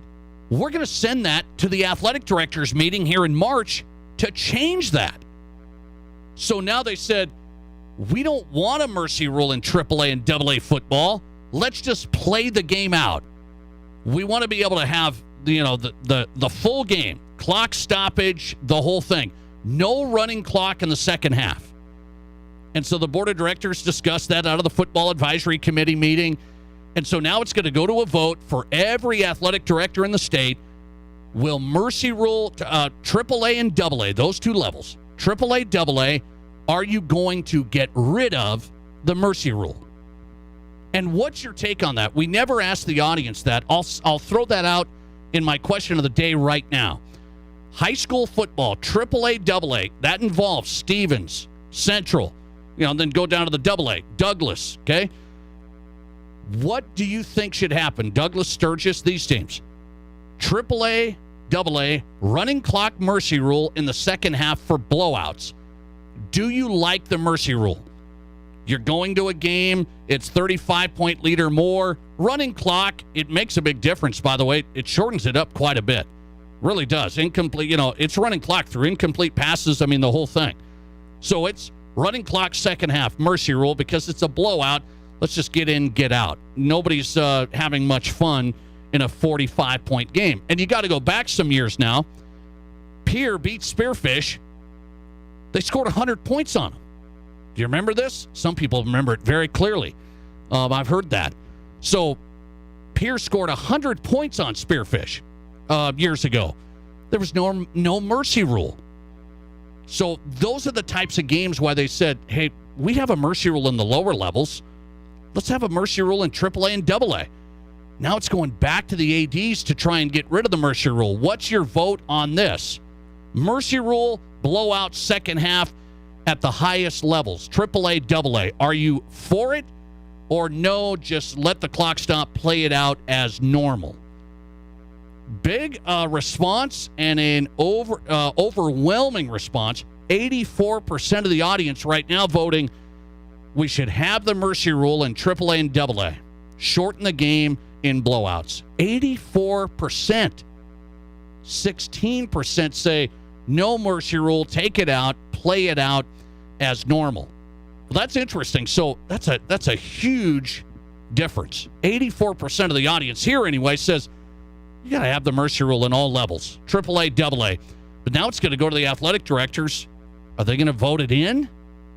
we're going to send that to the athletic directors meeting here in March to change that. So now they said, we don't want a mercy rule in AAA and AA football. Let's just play the game out. We want to be able to have, the full game, clock stoppage, the whole thing. No running clock in the second half. And so the board of directors discussed that out of the Football Advisory Committee meeting. And so now it's going to go to a vote for every athletic director in the state. Will mercy rule AAA and AA, those two levels, AAA, AA, are you going to get rid of the mercy rule? And what's your take on that? We never asked the audience that. I'll throw that out in my question of the day right now. High school football, AAA, AA, that involves Stevens, Central, and then go down to the AA, Douglas, okay? What do you think should happen? Douglas, Sturgis, these teams. AAA, AA, running clock mercy rule in the second half for blowouts. Do you like the mercy rule? You're going to a game, it's 35-point lead or more. Running clock, it makes a big difference, by the way. It shortens it up quite a bit. Really does. Incomplete, it's running clock through incomplete passes, the whole thing. So it's running clock second half, mercy rule, because it's a blowout. Let's just get in, get out. Nobody's having much fun in a 45-point game. And you got to go back some years now. Pierre beat Spearfish. They scored 100 points on them. Do you remember this? Some people remember it very clearly. I've heard that. So Pierce scored 100 points on Spearfish years ago. There was no mercy rule. So those are the types of games why they said, hey, we have a mercy rule in the lower levels. Let's have a mercy rule in AAA and AA. Now it's going back to the ADs to try and get rid of the mercy rule. What's your vote on this? Mercy rule, blowout second half, at the highest levels, AAA, AA. Are you for it or no, just let the clock stop, play it out as normal? Big response and an overwhelming response. 84% of the audience right now voting we should have the mercy rule in AAA and AA. Shorten the game in blowouts. 84%. 16% say no mercy rule, take it out, play it out as normal. Well, that's interesting. So that's a huge difference. 84% of the audience here anyway says you got to have the mercy rule in all levels, AAA, AA. But now it's going to go to the athletic directors. Are they going to vote it in?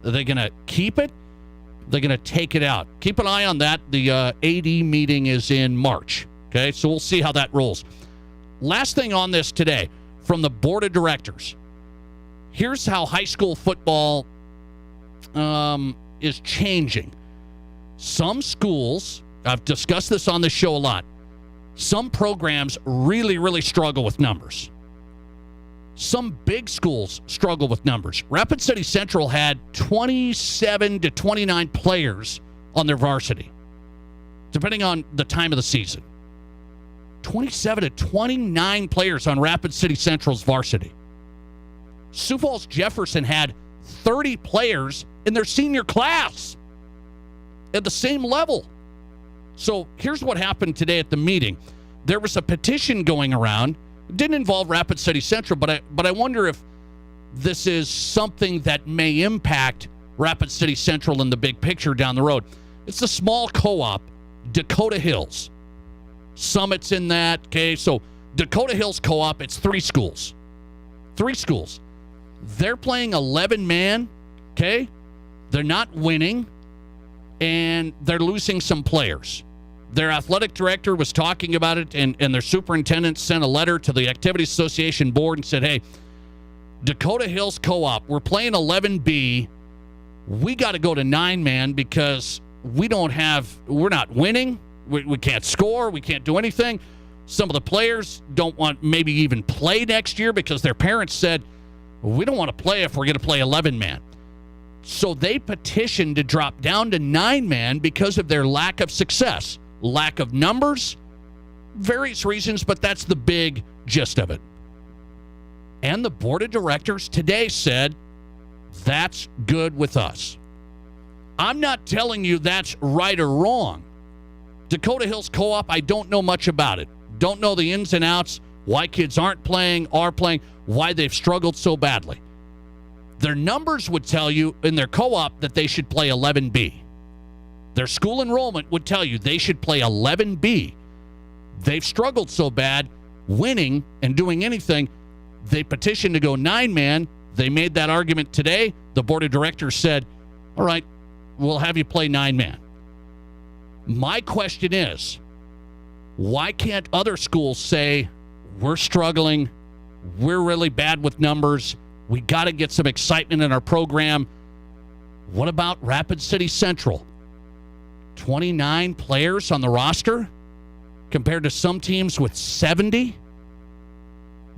Are they going to keep it? Are they going to take it out? Keep an eye on that. The AD meeting is in March. Okay, so we'll see how that rolls. Last thing on this today from the board of directors. Here's how high school football is changing. Some schools, I've discussed this on the show a lot, some programs really, really struggle with numbers. Some big schools struggle with numbers. Rapid City Central had 27 to 29 players on their varsity, depending on the time of the season. 27 to 29 players on Rapid City Central's varsity. Sioux Falls Jefferson had 30 players in their senior class at the same level. So here's what happened today at the meeting. There was a petition going around It didn't involve Rapid City Central, but I wonder if this is something that may impact Rapid City Central in the big picture down the road. It's a small co-op, Dakota Hills. Summit's in that. Okay, so Dakota Hills Co-op, it's 3 schools. 3 schools. They're playing 11-man, okay? They're not winning, and they're losing some players. Their athletic director was talking about it, and their superintendent sent a letter to the Activities Association board and said, hey, Dakota Hills Co-op, we're playing 11B. We got to go to 9-man because we're not winning. We can't score. We can't do anything. Some of the players don't want maybe even play next year because their parents said, we don't want to play if we're going to play 11-man. So they petitioned to drop down to 9-man because of their lack of success, lack of numbers, various reasons, but that's the big gist of it. And the board of directors today said, that's good with us. I'm not telling you that's right or wrong. Dakota Hills Co-op, I don't know much about it. Don't know the ins and outs, why kids aren't playing, are playing, why they've struggled so badly. Their numbers would tell you in their co-op that they should play 11B. Their school enrollment would tell you they should play 11B. They've struggled so bad winning and doing anything, they petitioned to go 9-man. They made that argument today. The board of directors said, all right, we'll have you play 9-man. My question is, why can't other schools say, we're struggling, we're really bad with numbers, we got to get some excitement in our program? What about Rapid City Central? 29 players on the roster compared to some teams with 70?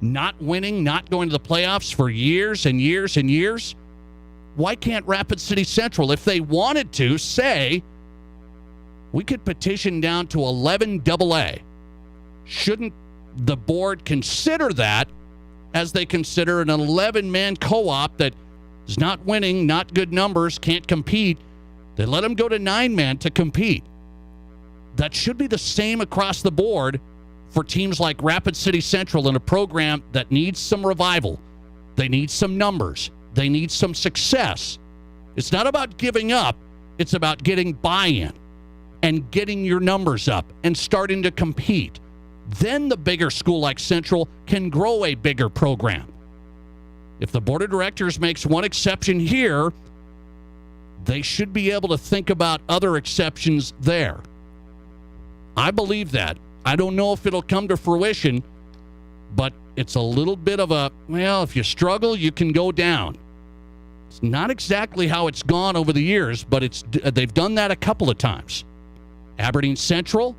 Not winning, not going to the playoffs for years and years and years? Why can't Rapid City Central, if they wanted to, say, we could petition down to 11 AA? Shouldn't the board consider that as they consider an 11-man co-op that is not winning, not good numbers, can't compete? They let them go to 9-man to compete. That should be the same across the board for teams like Rapid City Central in a program that needs some revival. They need some numbers. They need some success. It's not about giving up. It's about getting buy-in and getting your numbers up and starting to compete. Then the bigger school like Central can grow a bigger program. If the board of directors makes one exception here, they should be able to think about other exceptions there. I believe that. I don't know if it'll come to fruition, but it's a little bit of a, well, if you struggle, you can go down. It's not exactly how it's gone over the years, but they've done that a couple of times. Aberdeen Central,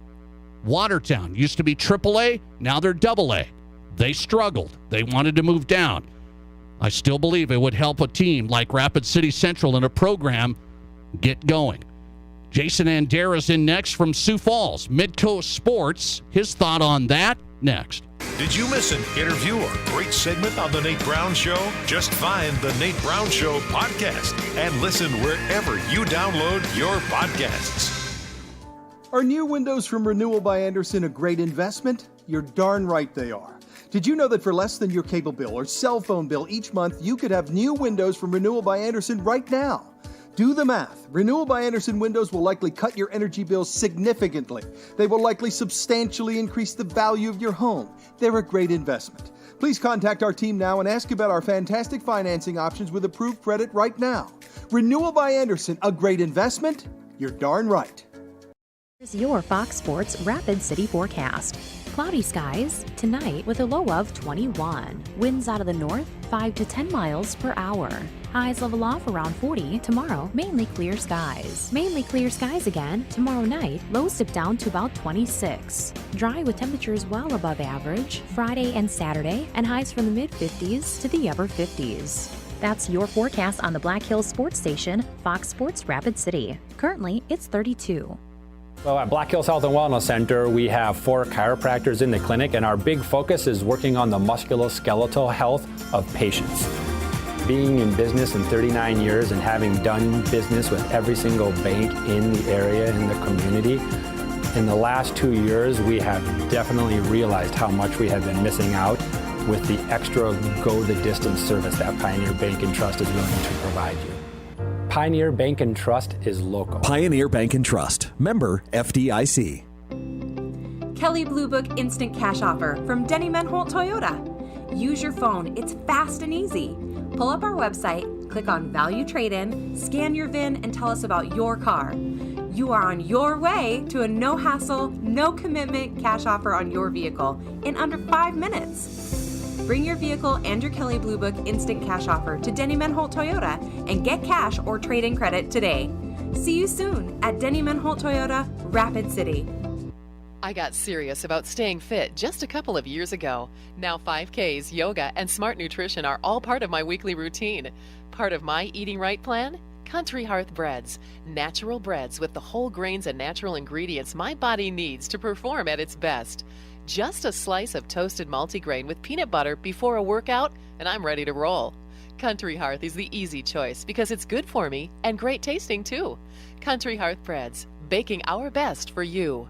Watertown used to be AAA, now they're AA. They struggled. They wanted to move down. I still believe it would help a team like Rapid City Central in a program get going. Jason Andera's in next from Sioux Falls, Midcoast Sports. His thought on that next. Did you miss an interview or great segment on The Nate Brown Show? Just find The Nate Brown Show podcast and listen wherever you download your podcasts. Are new windows from Renewal by Andersen a great investment? You're darn right they are. Did you know that for less than your cable bill or cell phone bill each month, you could have new windows from Renewal by Andersen right now? Do the math. Renewal by Andersen windows will likely cut your energy bills significantly. They will likely substantially increase the value of your home. They're a great investment. Please contact our team now and ask about our fantastic financing options with approved credit right now. Renewal by Andersen, a great investment? You're darn right. Here's your Fox Sports Rapid City forecast. Cloudy skies tonight with a low of 21. Winds out of the north 5 to 10 miles per hour. Highs level off around 40 tomorrow. Mainly clear skies. Mainly clear skies again tomorrow night. Lows dip down to about 26. Dry with temperatures well above average Friday and Saturday, and highs from the mid 50s to the upper 50s. That's your forecast on the Black Hills Sports Station, Fox Sports Rapid City. Currently, it's 32. Well, at Black Hills Health and Wellness Center, we have 4 chiropractors in the clinic, and our big focus is working on the musculoskeletal health of patients. Being in business in 39 years and having done business with every single bank in the area, in the community, In the last 2 years, we have definitely realized how much we have been missing out with the extra go-the-distance service that Pioneer Bank and Trust is willing to provide you. Pioneer Bank and Trust is local. Pioneer Bank and Trust, member FDIC. Kelley Blue Book Instant Cash Offer from Denny Menholt Toyota. Use your phone, it's fast and easy. Pull up our website, click on Value Trade-In, scan your VIN, and tell us about your car. You are on your way to a no-hassle, no-commitment cash offer on your vehicle in under 5 minutes. Bring your vehicle and your Kelley Blue Book Instant Cash Offer to Denny Menholt Toyota and get cash or trade-in credit today. See you soon at Denny Menholt Toyota, Rapid City. I got serious about staying fit just a couple of years ago. Now 5Ks, yoga, and smart nutrition are all part of my weekly routine. Part of my Eating Right plan? Country Hearth Breads. Natural breads with the whole grains and natural ingredients my body needs to perform at its best. Just a slice of toasted multigrain with peanut butter before a workout, and I'm ready to roll. Country Hearth is the easy choice because it's good for me and great tasting too. Country Hearth Breads, baking our best for you.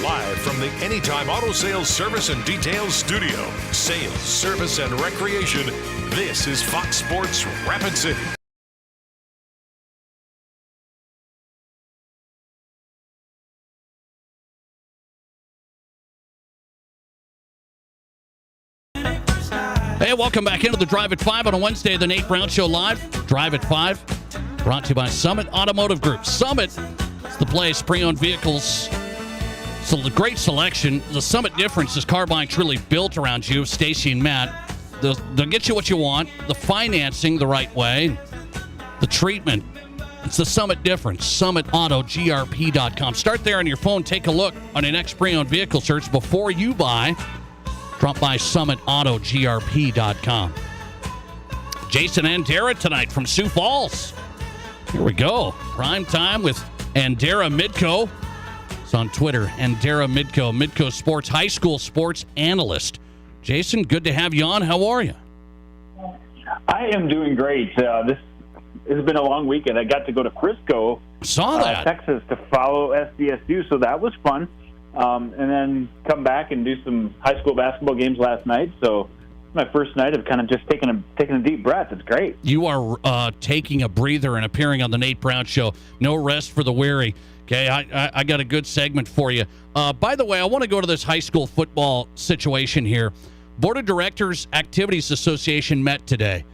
Live from the Anytime Auto Sales Service and Details Studio, sales, service, and recreation, this is Fox Sports Rapid City. Hey, welcome back into the Drive at 5 on a Wednesday, the Nate Brown Show live. Drive at 5, brought to you by Summit Automotive Group. Summit is the place, pre-owned vehicles. So the great selection. The Summit difference is car buying truly built around you. Stacy and Matt, they'll get you what you want. The financing the right way. The treatment. It's the Summit difference. SummitAutoGRP.com. Start there on your phone. Take a look on your next pre-owned vehicle search before you buy. Drop by SummitAutoGRP.com. Jason Andera tonight from Sioux Falls. Here we go. Prime time with Andera Midco. It's on Twitter, Andera Midco, Midco Sports, high school sports analyst. Jason, good to have you on. How are you? I am doing great. This has been a long weekend. I got to go to Frisco, Texas, to follow SDSU, so that was fun. And then come back and do some high school basketball games last night. So my first night of kind of just taking a deep breath. It's great. You are taking a breather and appearing on the Nate Brown Show. No rest for the weary. Okay, I got a good segment for you. By the way, I want to go to this high school football situation here. Board of Directors Activities Association met today.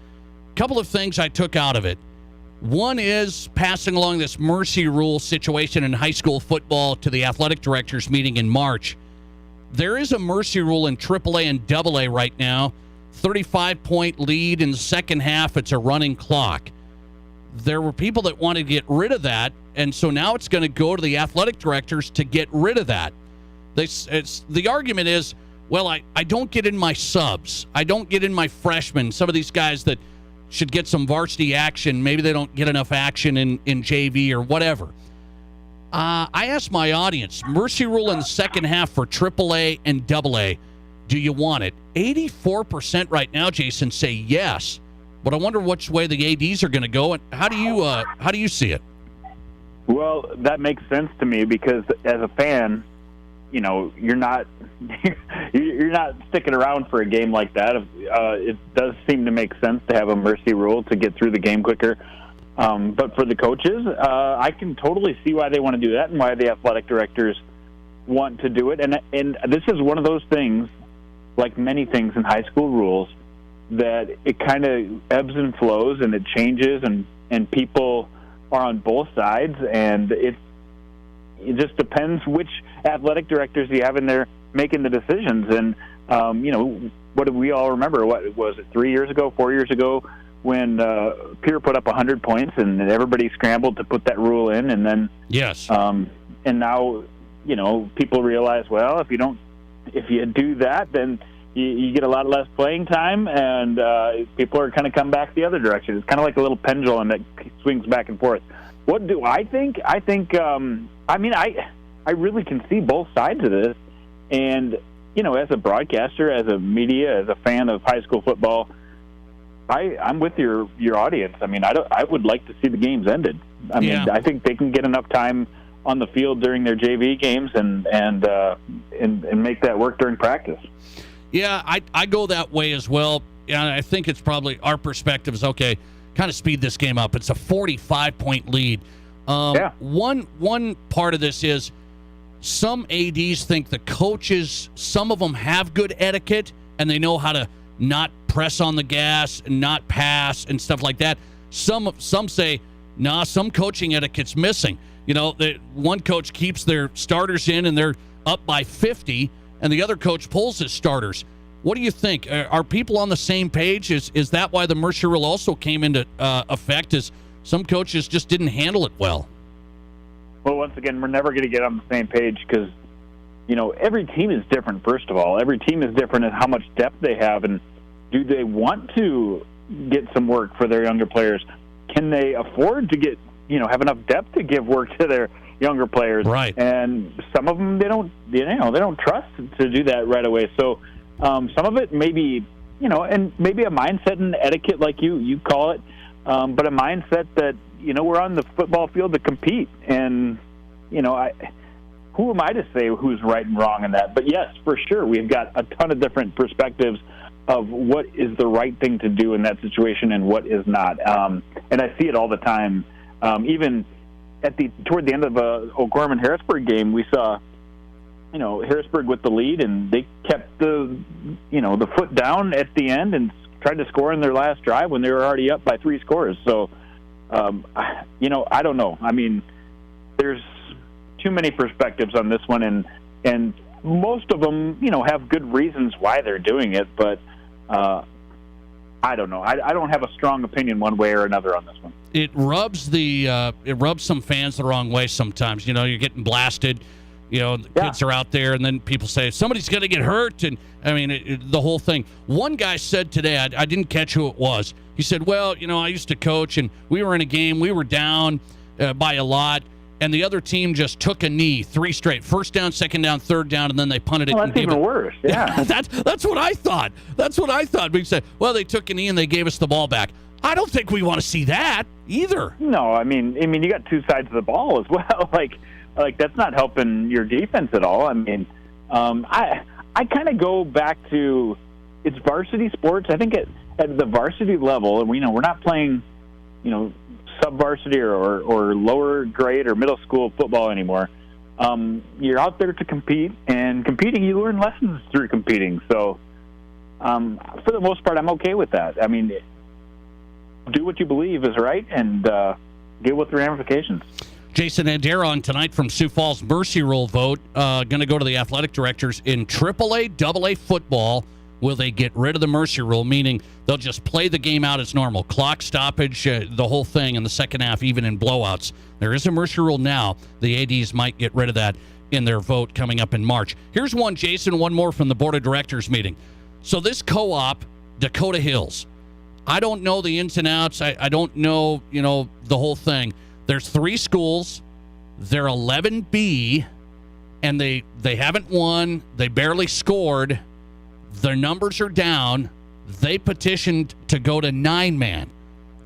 A couple of things I took out of it. One is passing along this mercy rule situation in high school football to the athletic directors meeting in March. There is a mercy rule in AAA and AA right now. 35-point lead in the second half. It's a running clock. There were people that wanted to get rid of that, and so now it's going to go to the athletic directors to get rid of that. The argument is, well, I don't get in my subs. I don't get in my freshmen. Some of these guys that should get some varsity action, maybe they don't get enough action in JV or whatever. I asked my audience, mercy rule in the second half for AAA and AA, do you want it? 84% right now, Jason, say yes. But I wonder which way the ADs are going to go, and how do you see it? Well, that makes sense to me because as a fan, you know, you're not sticking around for a game like that. It does seem to make sense to have a mercy rule to get through the game quicker. But for the coaches, I can totally see why they want to do that and why the athletic directors want to do it. And this is one of those things, like many things in high school rules, that it kind of ebbs and flows and it changes and people are on both sides, and it just depends which athletic directors you have in there making the decisions. And you know, what do we all remember? What was it, 4 years ago when Pierre put up 100 points and everybody scrambled to put that rule in, and then yes, and now, you know, people realize, well, if you do that, then you get a lot less playing time, and people are kind of come back the other direction. It's kind of like a little pendulum that swings back and forth. What do I think? I think, I really can see both sides of this. And, you know, as a broadcaster, as a media, as a fan of high school football, I'm with your audience. I mean, I would like to see the games ended. I mean, I think they can get enough time on the field during their JV games and make that work during practice. Yeah, I go that way as well. And I think it's probably our perspective is, okay, kind of speed this game up. It's a 45-point lead. One part of this is some ADs think the coaches, some of them have good etiquette, and they know how to not press on the gas and not pass and stuff like that. Some say, nah, some coaching etiquette's missing. One coach keeps their starters in and they're up by 50, and the other coach pulls his starters. What do you think? Are people on the same page? Is that why the Mercer rule also came into effect? Is some coaches just didn't handle it well? Well, once again, we're never going to get on the same page because, every team is different, first of all. Every team is different in how much depth they have, and do they want to get some work for their younger players? Can they afford to get, have enough depth to give work to their younger players? Right. And some of them, they don't trust to do that right away. So some of it may be, and maybe a mindset and etiquette like you call it, but a mindset that, we're on the football field to compete. And, who am I to say who's right and wrong in that? But yes, for sure, we've got a ton of different perspectives of what is the right thing to do in that situation and what is not. And I see it all the time. Even toward the end of a O'Gorman-Harrisburg game, we saw, Harrisburg with the lead, and they kept the foot down at the end and tried to score in their last drive when they were already up by 3 scores. So, I don't know. I mean, there's too many perspectives on this one, and most of them, have good reasons why they're doing it, but I don't know. I don't have a strong opinion one way or another on this one. It rubs some fans the wrong way sometimes. You're getting blasted. The kids are out there, and then people say somebody's going to get hurt, and I mean the whole thing. One guy said today, I didn't catch who it was. He said, "Well, I used to coach, and we were in a game. We were down by a lot." And the other team just took a knee 3 straight. First down, second down, third down, and then they punted it. Well, that's even worse. Yeah. That's what I thought. That's what I thought. We said, well, they took a knee and they gave us the ball back. I don't think we want to see that either. No, I mean, you got 2 sides of the ball as well. Like that's not helping your defense at all. I mean, I kind of go back to it's varsity sports. I think at the varsity level, and we're not playing, sub-varsity or lower grade or middle school football anymore. You're out there to compete, and competing, you learn lessons through competing. So, for the most part, I'm okay with that. I mean, do what you believe is right, and deal with the ramifications. Jason Anderon tonight from Sioux Falls. Mercy Rule vote. Going to go to the athletic directors in AAA, AA football. Will they get rid of the Mercy Rule, meaning they'll just play the game out as normal? Clock stoppage, the whole thing in the second half, even in blowouts. There is a Mercy Rule now. The ADs might get rid of that in their vote coming up in March. Here's one, Jason, one more from the Board of Directors meeting. So this co-op, Dakota Hills, I don't know the ins and outs. I don't know, the whole thing. There's 3 schools. They're 11B, and they haven't won. They barely scored. Their numbers are down. They petitioned to go to 9-man.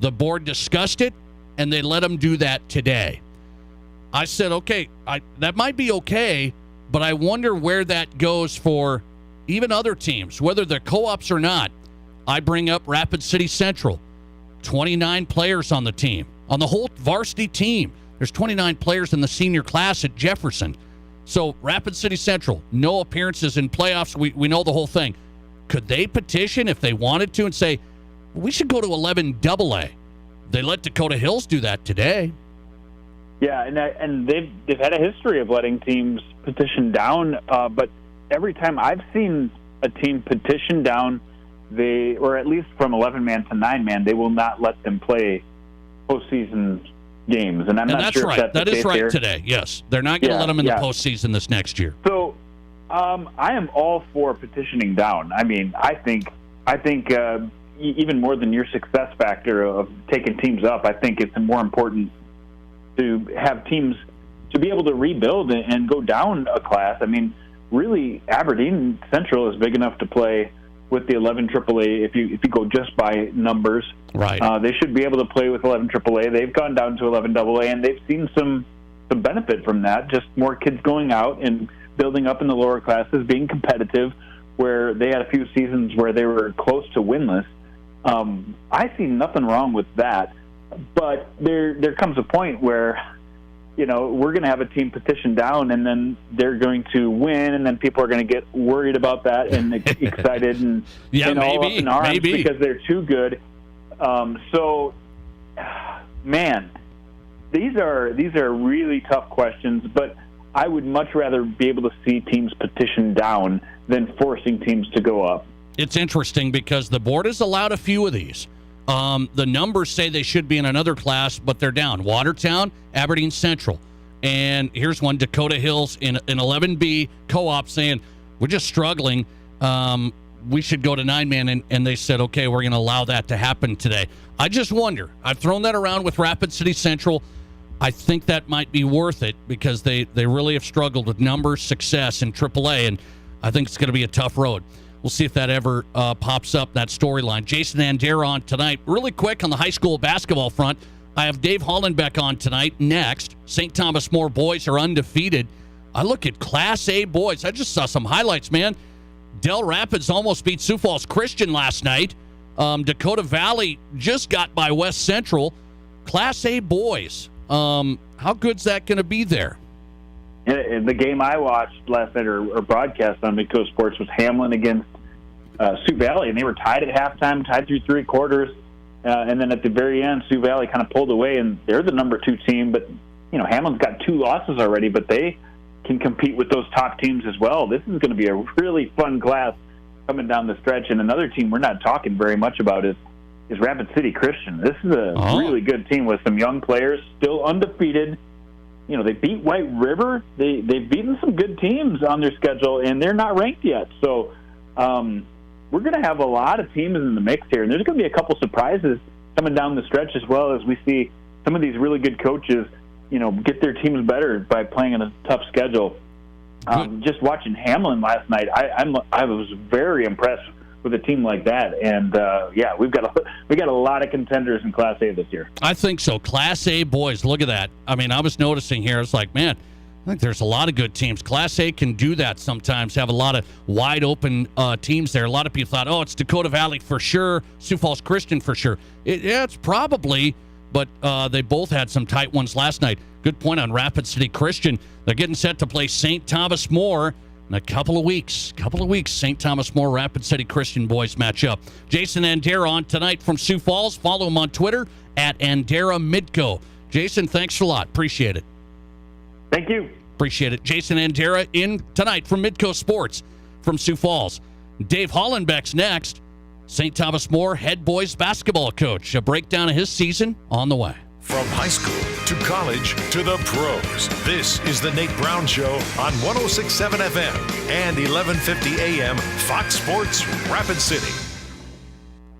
The board discussed it, and they let them do that today. I said, okay, that might be okay, but I wonder where that goes for even other teams, whether they're co-ops or not. I bring up Rapid City Central, 29 players on the team. On the whole varsity team, there's 29 players in the senior class at Jefferson. So Rapid City Central, no appearances in playoffs. We know the whole thing. Could they petition if they wanted to and say, we should go to 11 AA? They let Dakota Hills do that today. Yeah, and they've had a history of letting teams petition down, but every time I've seen a team petition down, or at least from 11-man to 9-man, they will not let them play postseason games. And I'm not sure right. if that's that is right here. Today, yes. They're not going to let them in the postseason this next year. So I am all for petitioning down. I mean, I think even more than your success factor of taking teams up, I think it's more important to have teams to be able to rebuild and go down a class. I mean, really, Aberdeen Central is big enough to play with the 11 AAA. If you go just by numbers, right? They should be able to play with 11 AAA. They've gone down to 11 AA, and they've seen some some benefit from that, just more kids going out and building up in the lower classes, being competitive, where they had a few seasons where they were close to winless. I see nothing wrong with that, but there comes a point where, we're going to have a team petition down, and then they're going to win, and then people are going to get worried about that and excited and, all up in arms because they're too good. Man, these are really tough questions, but I would much rather be able to see teams petition down than forcing teams to go up. It's interesting because the board has allowed a few of these. The numbers say they should be in another class, but they're down. Watertown, Aberdeen Central. And here's one, Dakota Hills in 11B co-op saying, we're just struggling. We should go to 9-man. And they said, okay, we're going to allow that to happen today. I just wonder. I've thrown that around with Rapid City Central. I think that might be worth it because they really have struggled with numbers, success in AAA, and I think it's going to be a tough road. We'll see if that ever pops up, that storyline. Jason Andera on tonight. Really quick on the high school basketball front, I have Dave Hollenbeck on tonight. Next, St. Thomas More boys are undefeated. I look at Class A boys. I just saw some highlights, man. Del Rapids almost beat Sioux Falls Christian last night. Dakota Valley just got by West Central. Class A boys. How good's that going to be there? The game I watched last night or broadcast on Midco Sports was Hamlin against Sioux Valley, and they were tied at halftime, tied through three quarters, and then at the very end, Sioux Valley kind of pulled away, and they're the number 2 team. But Hamlin's got 2 losses already, but they can compete with those top teams as well. This is going to be a really fun class coming down the stretch. And another team we're not talking very much about is Rapid City Christian. This is a really good team with some young players, still undefeated. They beat White River. They've beaten some good teams on their schedule, and they're not ranked yet. So we're going to have a lot of teams in the mix here, and there's going to be a couple surprises coming down the stretch as well as we see some of these really good coaches, get their teams better by playing on a tough schedule. Just watching Hamlin last night, I was very impressed with a team like that, and we got a lot of contenders in Class A this year. I think so. Class A boys, look at that. I mean, I was noticing here, it's like, man, I think there's a lot of good teams. Class A can do that sometimes, have a lot of wide open teams there. A lot of people thought, it's Dakota Valley for sure, Sioux Falls Christian for sure. It's probably, but they both had some tight ones last night. Good point on Rapid City Christian. They're getting set to play St. Thomas More in a couple of weeks, St. Thomas More, Rapid City Christian boys match up. Jason Andera on tonight from Sioux Falls. Follow him on Twitter at Andera Midco. Jason, thanks a lot. Appreciate it. Thank you. Appreciate it. Jason Andera in tonight from Midco Sports from Sioux Falls. Dave Hollenbeck's next. St. Thomas More head boys basketball coach. A breakdown of his season on the way. From high school to college to the pros, this is the Nate Brown Show on 106.7 FM and 1150 AM Fox Sports Rapid City.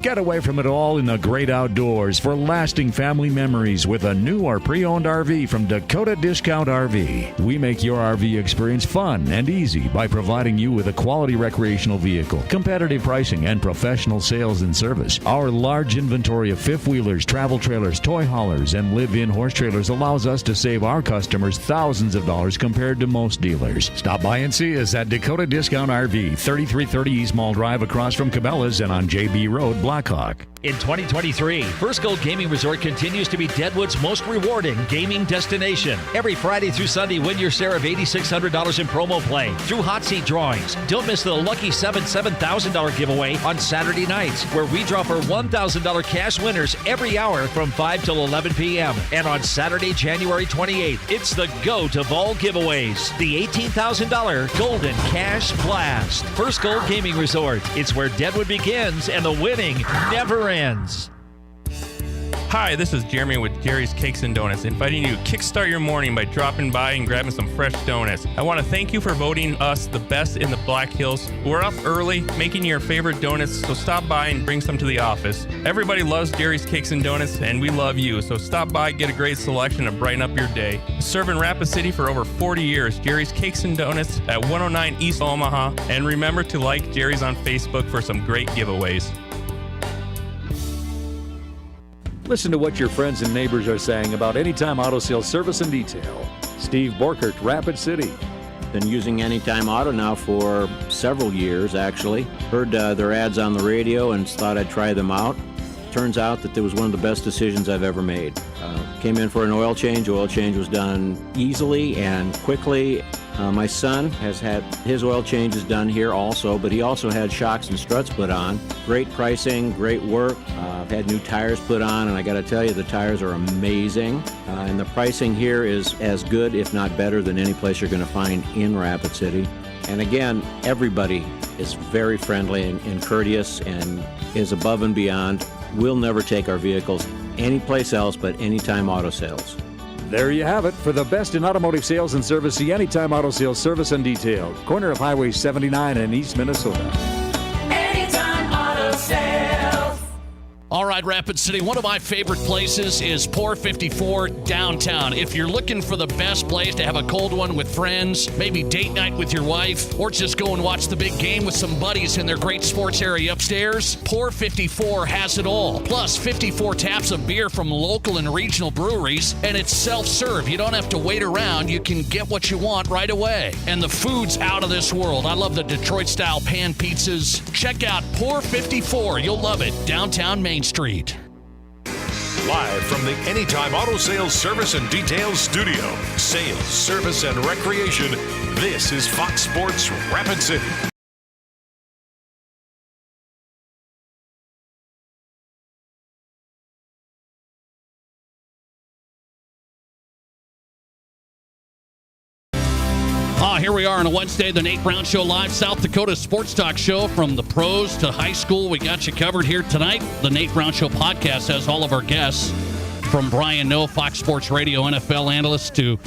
Get away from it all in the great outdoors for lasting family memories with a new or pre-owned RV from Dakota Discount RV. We make your RV experience fun and easy by providing you with a quality recreational vehicle, competitive pricing, and professional sales and service. Our large inventory of fifth-wheelers, travel trailers, toy haulers, and live-in horse trailers allows us to save our customers thousands of dollars compared to most dealers. Stop by and see us at Dakota Discount RV, 3330 East Mall Drive across from Cabela's and on JB Road, Blackhawk. In 2023, First Gold Gaming Resort continues to be Deadwood's most rewarding gaming destination. Every Friday through Sunday, win your share of $8,600 in promo play through hot seat drawings. Don't miss the Lucky $7,000 giveaway on Saturday nights, where we draw for $1,000 cash winners every hour from 5 till 11 p.m. And on Saturday, January 28th, it's the GOAT of all giveaways, the $18,000 Golden Cash Blast. First Gold Gaming Resort. It's where Deadwood begins and the winning never ends. Hi, this is Jeremy with Jerry's Cakes and Donuts, inviting you to kickstart your morning by dropping by and grabbing some fresh donuts. I want to thank you for voting us the best in the Black Hills. We're up early making your favorite donuts, so stop by and bring some to the office. Everybody loves Jerry's Cakes and Donuts, and we love you, so stop by, get a great selection, and brighten up your day. Serving Rapid City for over 40 years, Jerry's Cakes and Donuts at 109 East Omaha, and remember to like Jerry's on Facebook for some great giveaways. Listen to what your friends and neighbors are saying about Anytime Auto Sales Service and Detail. Steve Borkert, Rapid City. Been using Anytime Auto now for several years, actually. Heard their ads on the radio and thought I'd try them out. Turns out that it was one of the best decisions I've ever made. Came in for an oil change. Oil change was done easily and quickly. My son has had his oil changes done here also, but he also had shocks and struts put on. Great pricing, great work. I've had new tires put on, and I got to tell you, the tires are amazing. And the pricing here is as good, if not better, than any place you're going to find in Rapid City. And again, everybody is very friendly and courteous and is above and beyond. We'll never take our vehicles anyplace else but Anytime Auto Sales. There you have it. For the best in automotive sales and service, see Anytime Auto Sales Service and Detail. Corner of Highway 79 in East Minnesota. Anytime Auto Sales. All right, Rapid City, one of my favorite places is Pour 54 downtown. If you're looking for the best place to have a cold one with friends, maybe date night with your wife, or just go and watch the big game with some buddies in their great sports area upstairs, Pour 54 has it all. Plus 54 taps of beer from local and regional breweries, and it's self-serve. You don't have to wait around. You can get what you want right away. And the food's out of this world. I love the Detroit-style pan pizzas. Check out Pour 54. You'll love it. Downtown Main Street. Live from the Anytime Auto Sales Service and Details Studio. Sales, service, and recreation. This is Fox Sports Rapid City. Here we are on a Wednesday, the Nate Brown Show live, South Dakota Sports Talk Show. From the pros to high school, we got you covered here tonight. The Nate Brown Show podcast has all of our guests, from Brian Noe, Fox Sports Radio NFL analyst, to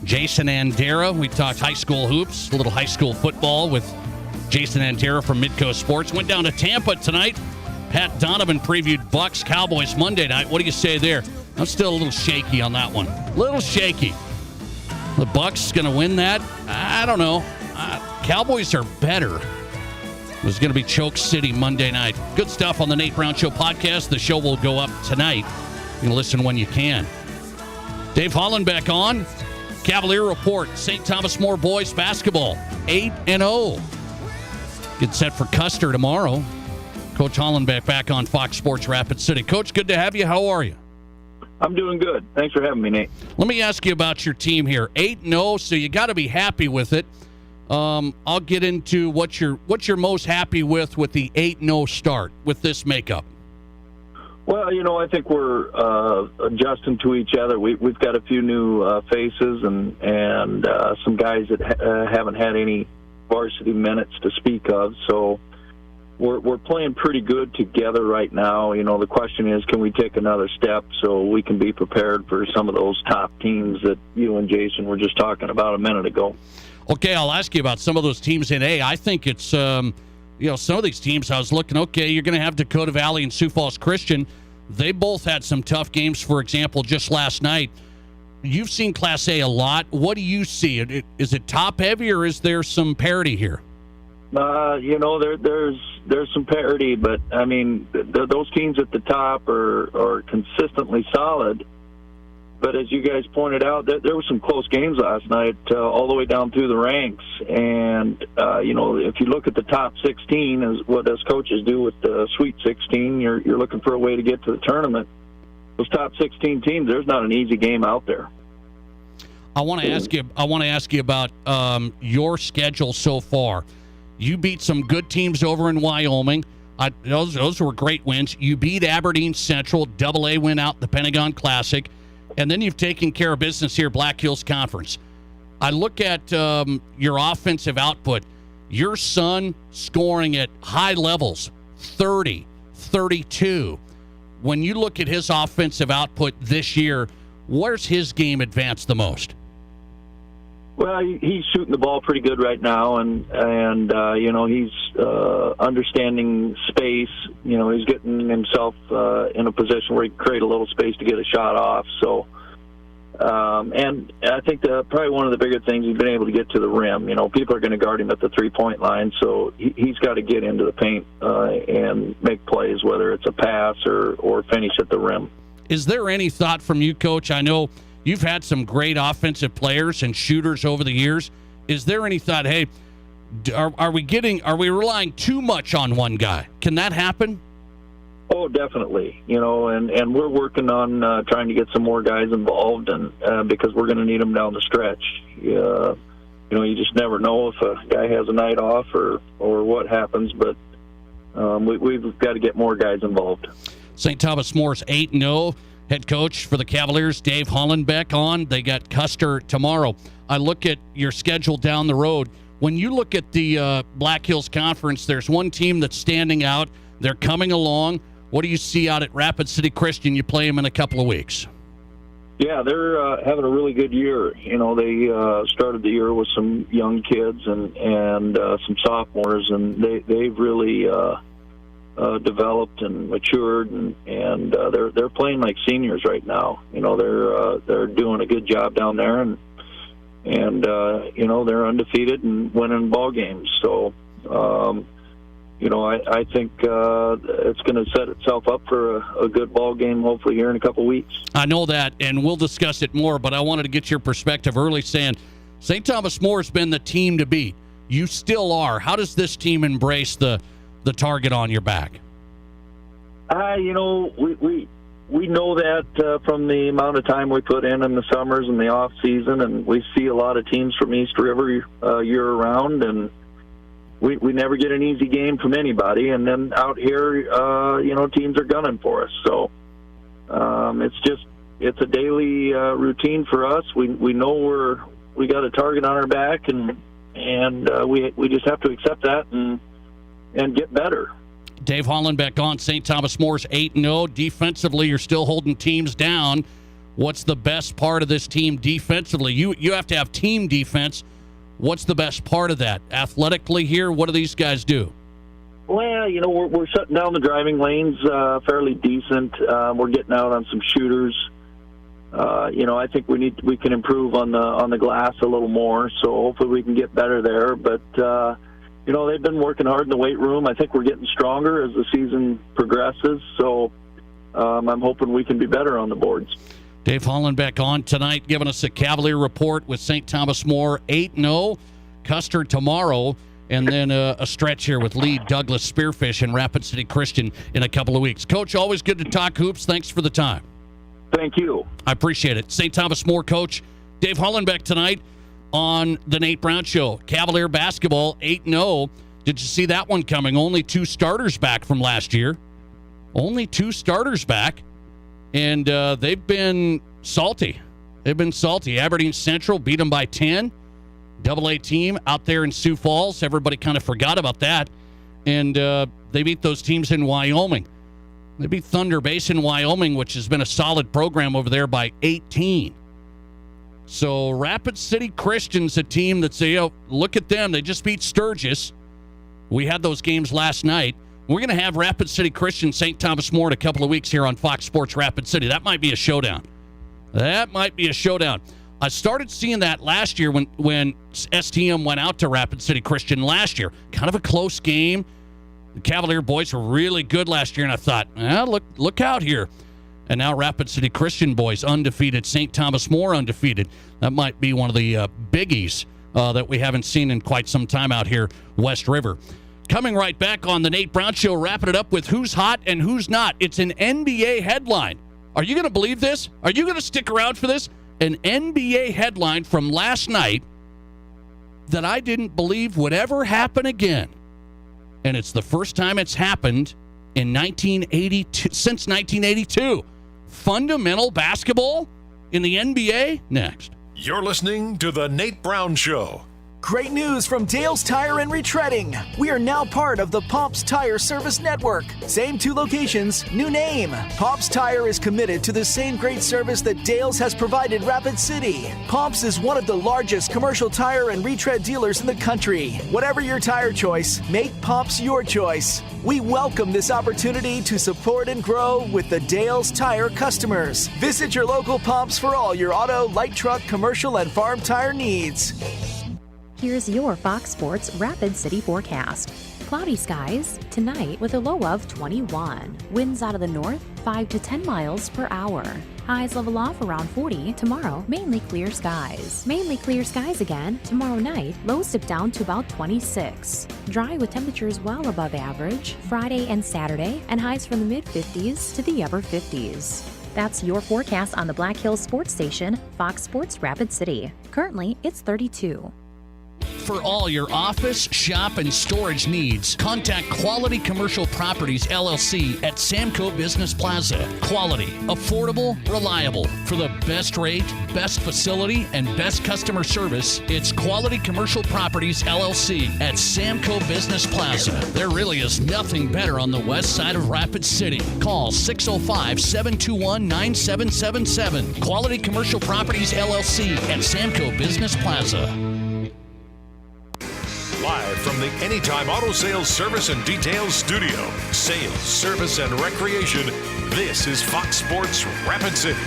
Jason Andera. We talked high school hoops, a little high school football with Jason Andera from Midcoast Sports. Went down to Tampa tonight. Pat Donovan previewed Bucks Cowboys Monday night. What do you say there? I'm still a little shaky on that one. Little shaky. The Bucks going to win that? I don't know. Cowboys are better. It was going to be Choke City Monday night. Good stuff on the Nate Brown Show podcast. The show will go up tonight. You can listen when you can. Dave Holland back on. Cavalier Report. St. Thomas More boys basketball. 8-0. Get set for Custer tomorrow. Coach Holland back on Fox Sports Rapid City. Coach, good to have you. How are you? I'm doing good. Thanks for having me, Nate. Let me ask you about your team here. 8-0, so you got to be happy with it. I'll get into what you're most happy with the 8-0 start with this makeup. Well, I think we're adjusting to each other. We've got a few new faces and some guys that haven't had any varsity minutes to speak of. So we're playing pretty good together right now. The question is, can we take another step so we can be prepared for some of those top teams that you and Jason were just talking about a minute ago? Okay, I'll ask you about some of those teams in A. I think it's, some of these teams I was looking, okay, you're going to have Dakota Valley and Sioux Falls Christian. They both had some tough games, for example, just last night. You've seen Class A a lot. What do you see? Is it top-heavy, or is there some parity here? There's some parity, but I mean, those teams at the top are consistently solid. But as you guys pointed out, there were some close games last night, all the way down through the ranks. And if you look at the top 16, as what us coaches do with the Sweet 16, you're looking for a way to get to the tournament. Those top 16 teams, there's not an easy game out there. I want to ask you about your schedule so far. You beat some good teams over in Wyoming. Those were great wins. You beat Aberdeen Central, AA win out the Pentagon Classic, and then you've taken care of business here, Black Hills Conference. I look at your offensive output. Your son scoring at high levels, 30, 32. When you look at his offensive output this year, where's his game advanced the most? Well, he's shooting the ball pretty good right now, and he's understanding space. He's getting himself in a position where he can create a little space to get a shot off. So, and I think probably one of the bigger things, he's been able to get to the rim. People are going to guard him at the three-point line, so he's got to get into the paint and make plays, whether it's a pass or finish at the rim. Is there any thought from you, Coach? I know You've had some great offensive players and shooters over the years. Is there any thought, hey, are we relying too much on one guy? Can that happen? Oh, definitely. And we're working on trying to get some more guys involved, and because we're going to need them down the stretch. You just never know if a guy has a night off or what happens, but we've got to get more guys involved. St. Thomas More's 8-0. Head coach for the Cavaliers, Dave Hollenbeck, on. They got Custer tomorrow. I look at your schedule down the road. When you look at the Black Hills Conference, there's one team that's standing out. They're coming along. What do you see out at Rapid City Christian? You play them in a couple of weeks. Yeah, they're having a really good year. They started the year with some young kids and some sophomores, and they've really developed and matured, and they're playing like seniors right now. They're doing a good job down there, and they're undefeated and winning ball games. So I think it's going to set itself up for a good ball game, hopefully here in a couple weeks. I know that, and we'll discuss it more, but I wanted to get your perspective early, saying St. Thomas More has been the team to beat. You still are. How does this team embrace the target on your back? We know that from the amount of time we put in the summers and the off season, and we see a lot of teams from East River year round, and we never get an easy game from anybody. And then out here, teams are gunning for us. So it's a daily routine for us. We know we got a target on our back, and we just have to accept that and get better. Dave Hollenbeck on. St. Thomas More's 8-0. Defensively, you're still holding teams down. What's the best part of this team defensively? You have to have team defense. What's the best part of that? Athletically here, what do these guys do? Well, we're shutting down the driving lanes fairly decent. We're getting out on some shooters. I think we can improve on the glass a little more, so hopefully we can get better there. But they've been working hard in the weight room. I think we're getting stronger as the season progresses, so I'm hoping we can be better on the boards. Dave Hollenbeck on tonight, giving us a Cavalier report with St. Thomas More 8-0. Custer tomorrow, and then a stretch here with Lee Douglas Spearfish and Rapid City Christian in a couple of weeks. Coach, always good to talk hoops. Thanks for the time. Thank you. I appreciate it. St. Thomas More coach Dave Hollenbeck tonight on the Nate Brown Show. Cavalier basketball 8-0. Did you see that one coming? Only 2 starters back from last year. Only 2 starters back. And they've been salty. Aberdeen Central beat them by 10. AA team out there in Sioux Falls. Everybody kind of forgot about that. And they beat those teams in Wyoming. They beat Thunder Basin, Wyoming, which has been a solid program over there, by 18. So Rapid City Christian's a team that's, look at them. They just beat Sturgis. We had those games last night. We're going to have Rapid City Christian, St. Thomas More in a couple of weeks here on Fox Sports Rapid City. That might be a showdown. I started seeing that last year when STM went out to Rapid City Christian last year. Kind of a close game. The Cavalier boys were really good last year, and I thought, look out here. And now Rapid City Christian boys undefeated, St. Thomas More undefeated. That might be one of the biggies that we haven't seen in quite some time out here, West River. Coming right back on the Nate Brown Show, wrapping it up with who's hot and who's not. It's an NBA headline. Are you going to believe this? Are you going to stick around for this? An NBA headline from last night that I didn't believe would ever happen again. And it's the first time it's happened in 1982, since 1982. Fundamental basketball in the NBA? Next. You're listening to The Nate Brown Show. Great news from Dale's Tire and Retreading. We are now part of the Pops Tire Service Network. Same 2 locations, new name. Pops Tire is committed to the same great service that Dale's has provided Rapid City. Pops is one of the largest commercial tire and retread dealers in the country. Whatever your tire choice, make Pops your choice. We welcome this opportunity to support and grow with the Dale's Tire customers. Visit your local Pops for all your auto, light truck, commercial, and farm tire needs. Here's your Fox Sports Rapid City forecast. Cloudy skies tonight with a low of 21. Winds out of the north 5 to 10 miles per hour. Highs level off around 40 tomorrow. Mainly clear skies. Mainly clear skies again tomorrow night. Lows dip down to about 26. Dry with temperatures well above average Friday and Saturday, and highs from the mid 50s to the upper 50s. That's your forecast on the Black Hills Sports Station, Fox Sports Rapid City. Currently, it's 32. For all your office, shop, and storage needs, contact Quality Commercial Properties, LLC at Samco Business Plaza. Quality, affordable, reliable. For the best rate, best facility, and best customer service, it's Quality Commercial Properties, LLC at Samco Business Plaza. There really is nothing better on the west side of Rapid City. Call 605-721-9777. Quality Commercial Properties, LLC at Samco Business Plaza. Live from the Anytime Auto Sales Service and Details Studio. Sales, service, and recreation. This is Fox Sports Rapid City.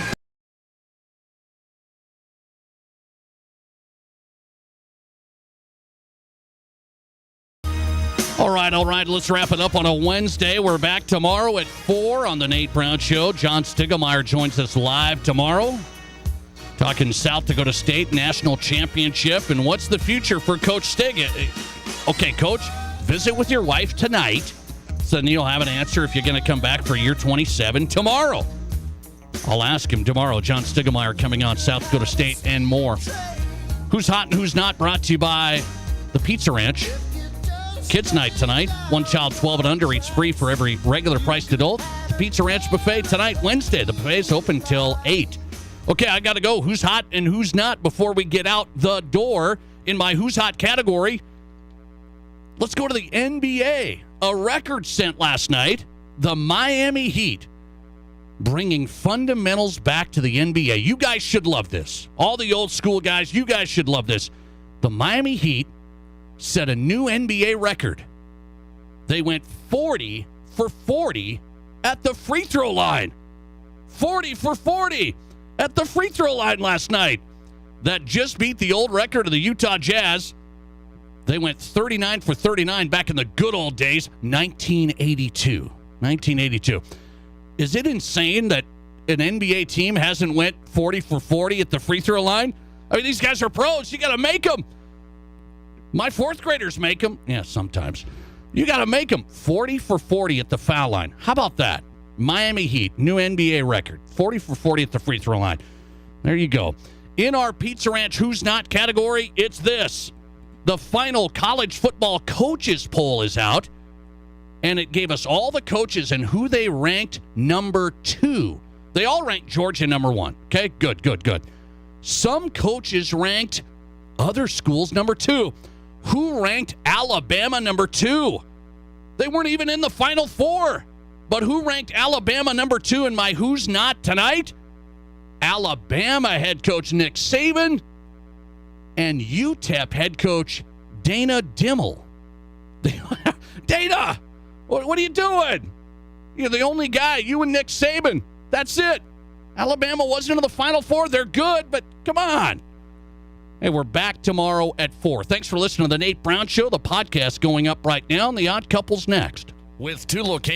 All right. Let's wrap it up on a Wednesday. We're back tomorrow at 4 on the Nate Brown Show. John Stiegelmeier joins us live tomorrow. Talking South Dakota State National Championship and what's the future for Coach Stig. Okay, Coach, visit with your wife tonight, so then you'll have an answer if you're going to come back for year 27 tomorrow. I'll ask him tomorrow. John Stiegelmeier coming on South Dakota State and more. Who's hot and who's not, brought to you by the Pizza Ranch. Kids night tonight. One child 12 and under eats free for every regular priced adult. The Pizza Ranch buffet tonight, Wednesday. The buffet's open till 8. Okay, I got to go. Who's hot and who's not before we get out the door in my Who's Hot category? Let's go to the NBA. A record sent last night. The Miami Heat bringing fundamentals back to the NBA. You guys should love this. All the old school guys, you guys should love this. The Miami Heat set a new NBA record. They went 40 for 40 at the free throw line. 40 for 40 at the free throw line last night. That just beat the old record of the Utah Jazz. They went 39 for 39 back in the good old days, 1982. Is it insane that an NBA team hasn't went 40 for 40 at the free throw line? I mean, these guys are pros. You got to make them. My fourth graders make them. Yeah, sometimes. You got to make them 40 for 40 at the foul line. How about that? Miami Heat, new NBA record, 40 for 40 at the free throw line. There you go. In our Pizza Ranch Who's Not category, it's this. The final college football coaches poll is out, and it gave us all the coaches and who they ranked number 2. They all ranked Georgia number 1. Okay, good. Some coaches ranked other schools number 2. Who ranked Alabama number 2? They weren't even in the Final Four. But who ranked Alabama number 2 in my Who's Not tonight? Alabama head coach Nick Saban and UTEP head coach Dana Dimel. Dana, what are you doing? You're the only guy, you and Nick Saban. That's it. Alabama wasn't in the Final Four. They're good, but come on. Hey, we're back tomorrow at 4. Thanks for listening to The Nate Brown Show. The podcast going up right now, and The Odd Couple's next. With 2 locations.